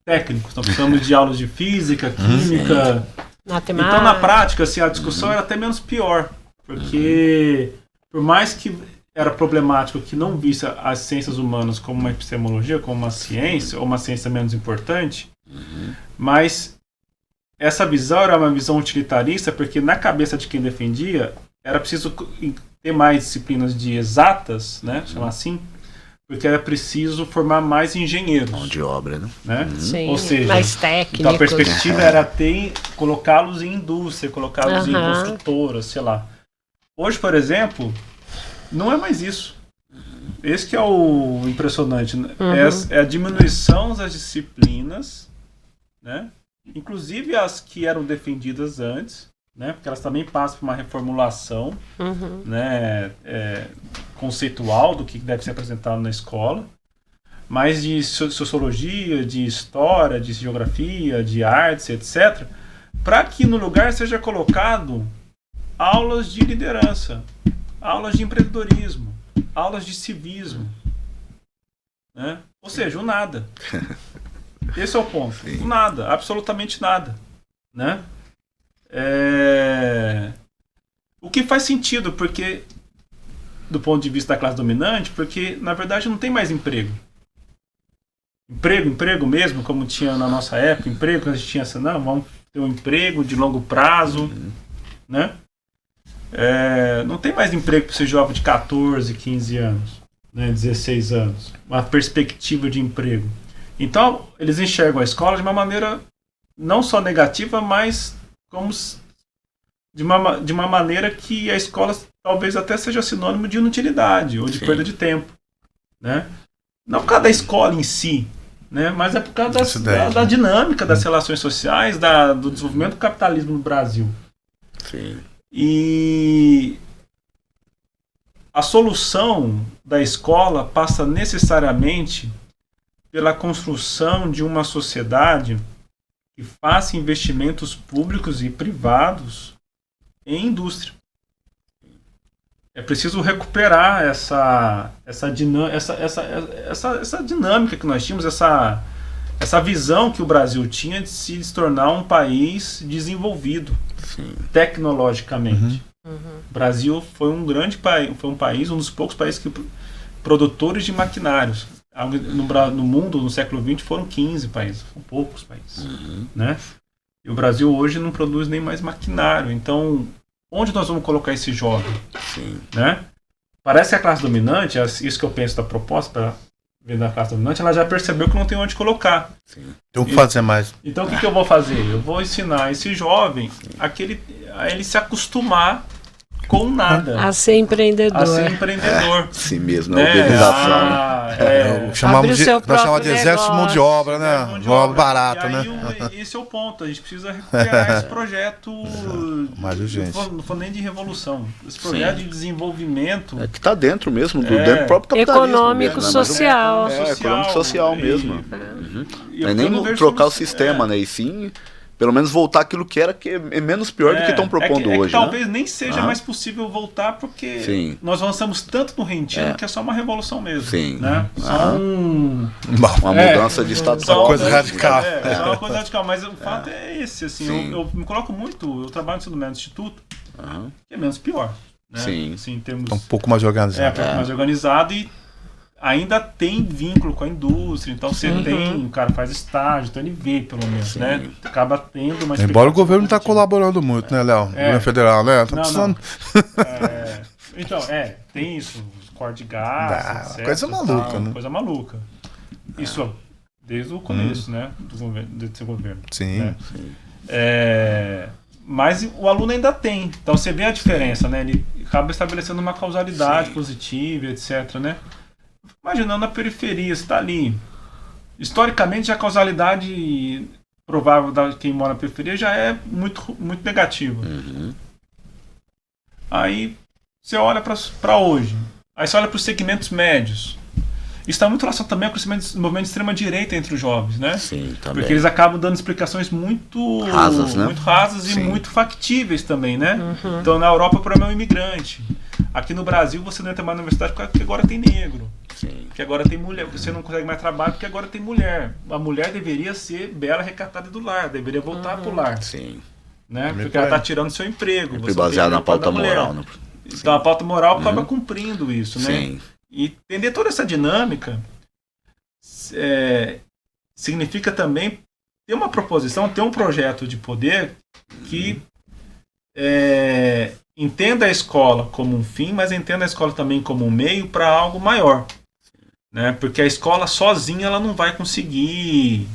técnicos, nós precisamos de aulas de física, química. Matemática. Então, na prática, assim, a discussão era até menos pior, porque por mais que era problemático que não visse as ciências humanas como uma epistemologia, como uma ciência, ou uma ciência menos importante, mas essa visão era uma visão utilitarista, porque na cabeça de quem defendia era preciso ter mais disciplinas de exatas, né, chamar assim, porque era preciso formar mais engenheiros. Mão de obra, né? Sim, ou seja, mais técnicos. Então a perspectiva era colocá-los em indústria, colocá-los em construtoras, sei lá. Hoje, por exemplo, não é mais isso. Esse que é o impressionante. É a diminuição das disciplinas, né? Inclusive as que eram defendidas antes, né? Porque elas também passam por uma reformulação, né? Conceitual do que deve ser apresentado na escola, mas de sociologia, de história, de geografia, de artes, etc., para que no lugar seja colocado aulas de liderança, aulas de empreendedorismo, aulas de civismo, né? Ou seja, o nada. Esse é o ponto. Sim. Nada, absolutamente nada, né? O que faz sentido, porque do ponto de vista da classe dominante, porque na verdade não tem mais emprego. Emprego mesmo, como tinha na nossa época, emprego, a gente tinha assim, não, vamos ter um emprego de longo prazo, né? Não tem mais emprego para esse jovem de 14, 15 anos, né, 16 anos, uma perspectiva de emprego. Então, eles enxergam a escola de uma maneira não só negativa, mas como de uma maneira que a escola talvez até seja sinônimo de inutilidade ou de perda de tempo, né? Não por causa da escola em si, né? Mas é por causa da dinâmica das relações sociais, do desenvolvimento do capitalismo no Brasil. Sim. E a solução da escola passa necessariamente pela construção de uma sociedade que faça investimentos públicos e privados em indústria. É preciso recuperar essa dinâmica que nós tínhamos, essa visão que o Brasil tinha de se tornar um país desenvolvido. Sim. Tecnologicamente. O Brasil foi um grande país, foi um país, um dos poucos países produtores de maquinários. No mundo, no século XX, foram 15 países, foram poucos países, né? E o Brasil hoje não produz nem mais maquinário. Então, onde nós vamos colocar esse jovem? Sim. Né? Parece que a classe dominante, isso que eu penso da proposta da classe dominante, ela já percebeu que não tem onde colocar. Sim. Tem o que fazer mais. Então, o que eu vou fazer? Eu vou ensinar esse jovem a ele se acostumar com nada. A ser empreendedor. A ser empreendedor. Sim mesmo, né? organização. Chamamos de próprio exército de mão de obra, né? Mão de Mão obra. barata, E aí, né? esse é o ponto. A gente precisa recuperar esse projeto. Mais urgente. Não foi nem de revolução. Esse projeto de desenvolvimento. Que está dentro mesmo, dentro do próprio capitalismo. Econômico, mesmo, né? social. Econômico social mesmo. E Não é eu nem não vejo trocar o solução. sistema, né? E sim, pelo menos voltar aquilo que era, que é menos pior do que estão propondo que hoje. talvez né? nem seja mais possível voltar, porque Sim. nós avançamos tanto no rentino que é só uma revolução mesmo. Sim. Né? Só Uma mudança de status só quo. coisa mesmo. radical. só uma coisa radical. Mas o fato é esse. Assim, eu me coloco muito. Eu trabalho no ensino médio instituto, que é menos pior. Né? Sim. Assim, em termos, Tá um pouco mais organizado. um pouco mais organizado e ainda tem vínculo com a indústria. Então você tem, o cara faz estágio, então ele vê pelo menos, né? Acaba tendo uma Embora o governo não está positiva. colaborando muito, né, Léo? O governo federal, né? Tá precisando. Então, tem isso, os cortes de gás, etc, coisa maluca, né? Coisa maluca. Isso desde o começo, né? Desse governo. Sim. Né? Mas o aluno ainda tem. Então você vê a diferença, né? Ele acaba estabelecendo uma causalidade positiva, etc, né? Imaginando a periferia, você está ali. Historicamente, a causalidade provável de quem mora na periferia já é muito, muito negativa. Aí você olha para hoje. Aí você olha para os segmentos médios. Isso está muito relacionado também ao crescimento do movimento de extrema-direita entre os jovens, né? Sim, também. Porque eles acabam dando explicações muito rasas, né? Muito rasas e muito factíveis também, né? Então, na Europa, o problema é o imigrante. Aqui no Brasil, você não entra mais na universidade porque agora tem negro. Sim. Porque agora tem mulher. Você não consegue mais trabalho porque agora tem mulher. A mulher deveria ser bela, recatada do lar. Deveria voltar pro lar. Sim. Né? Porque ela está tirando seu emprego. Sempre baseado na pauta moral. Né? Então, a pauta moral acaba cumprindo isso, né? Sim. E entender toda essa dinâmica significa também ter uma proposição, ter um projeto de poder que entenda a escola como um fim, mas entenda a escola também como um meio para algo maior. Né? Porque a escola sozinha ela não vai conseguir.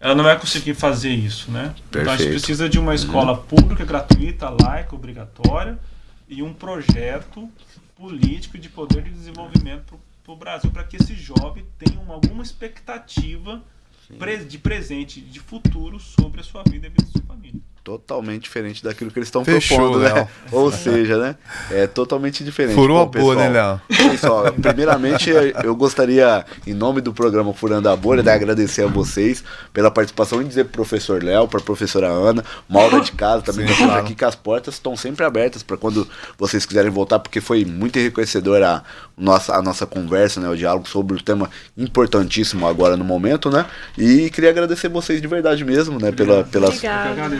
Ela não vai conseguir fazer isso. Né? Então a gente precisa de uma escola pública, gratuita, laica, obrigatória e um projeto político de poder de desenvolvimento para o Brasil, para que esse jovem tenha alguma expectativa de presente, de futuro sobre a sua vida e a vida da sua família. Totalmente diferente daquilo que eles estão Fechou, propondo, né? Léo. Ou seja, né? É totalmente diferente. Furou a Bom, pessoal, bolha, hein, Léo? Pessoal, primeiramente eu gostaria, em nome do programa Furando a Bolha, de agradecer a vocês pela participação e dizer pro professor Léo, pra professora Ana, uma aula de casa também, Sim, vocês claro. aqui, que as portas estão sempre abertas para quando vocês quiserem voltar, porque foi muito enriquecedor a nossa conversa, né? O diálogo sobre o tema importantíssimo agora no momento, né? E queria agradecer vocês de verdade mesmo, né?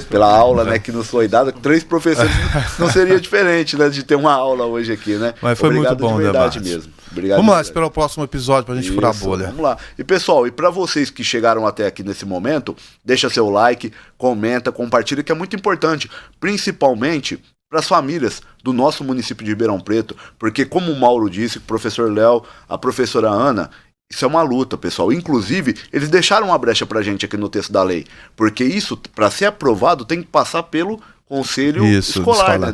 Pela aula, né, que nos foi dada. 3 professores não seria diferente, né, de ter uma aula hoje aqui, né? Mas foi Obrigado muito bom de verdade debate. mesmo. Obrigado. Vamos lá, de verdade. esperar o próximo episódio pra gente furar a bolha. Vamos lá. E pessoal, e para vocês que chegaram até aqui nesse momento, deixa seu like, comenta, compartilha, que é muito importante, principalmente para as famílias do nosso município de Ribeirão Preto, porque como o Mauro disse, o professor Léo, a professora Ana, isso é uma luta, pessoal. Inclusive, eles deixaram uma brecha pra gente aqui no texto da lei, porque isso, para ser aprovado, tem que passar pelo conselho escolar, né?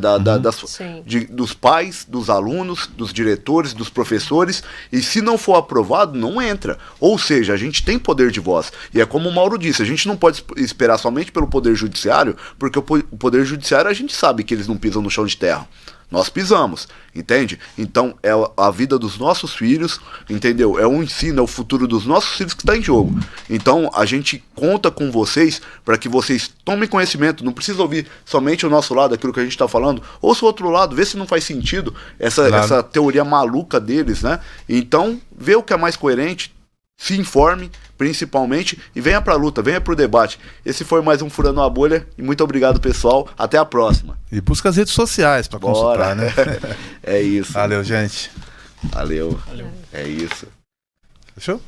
Dos pais, dos alunos, dos diretores, dos professores, e se não for aprovado, não entra. Ou seja, a gente tem poder de voz. E é como o Mauro disse, a gente não pode esperar somente pelo poder judiciário, porque o poder judiciário a gente sabe que eles não pisam no chão de terra. Nós pisamos, entende? Então é a vida dos nossos filhos, entendeu? É o ensino, é o futuro dos nossos filhos que está em jogo. Então a gente conta com vocês para que vocês tomem conhecimento. Não precisa ouvir somente o nosso lado, aquilo que a gente está falando. Ouça o outro lado, vê se não faz sentido essa teoria maluca deles, né? Então vê o que é mais coerente, se informe principalmente e venha pra luta, venha pro debate. Esse foi mais um Furando a Bolha e muito obrigado, pessoal. Até a próxima. E busca as redes sociais pra consultar, né? É isso. Valeu, gente. Valeu. É isso. Fechou?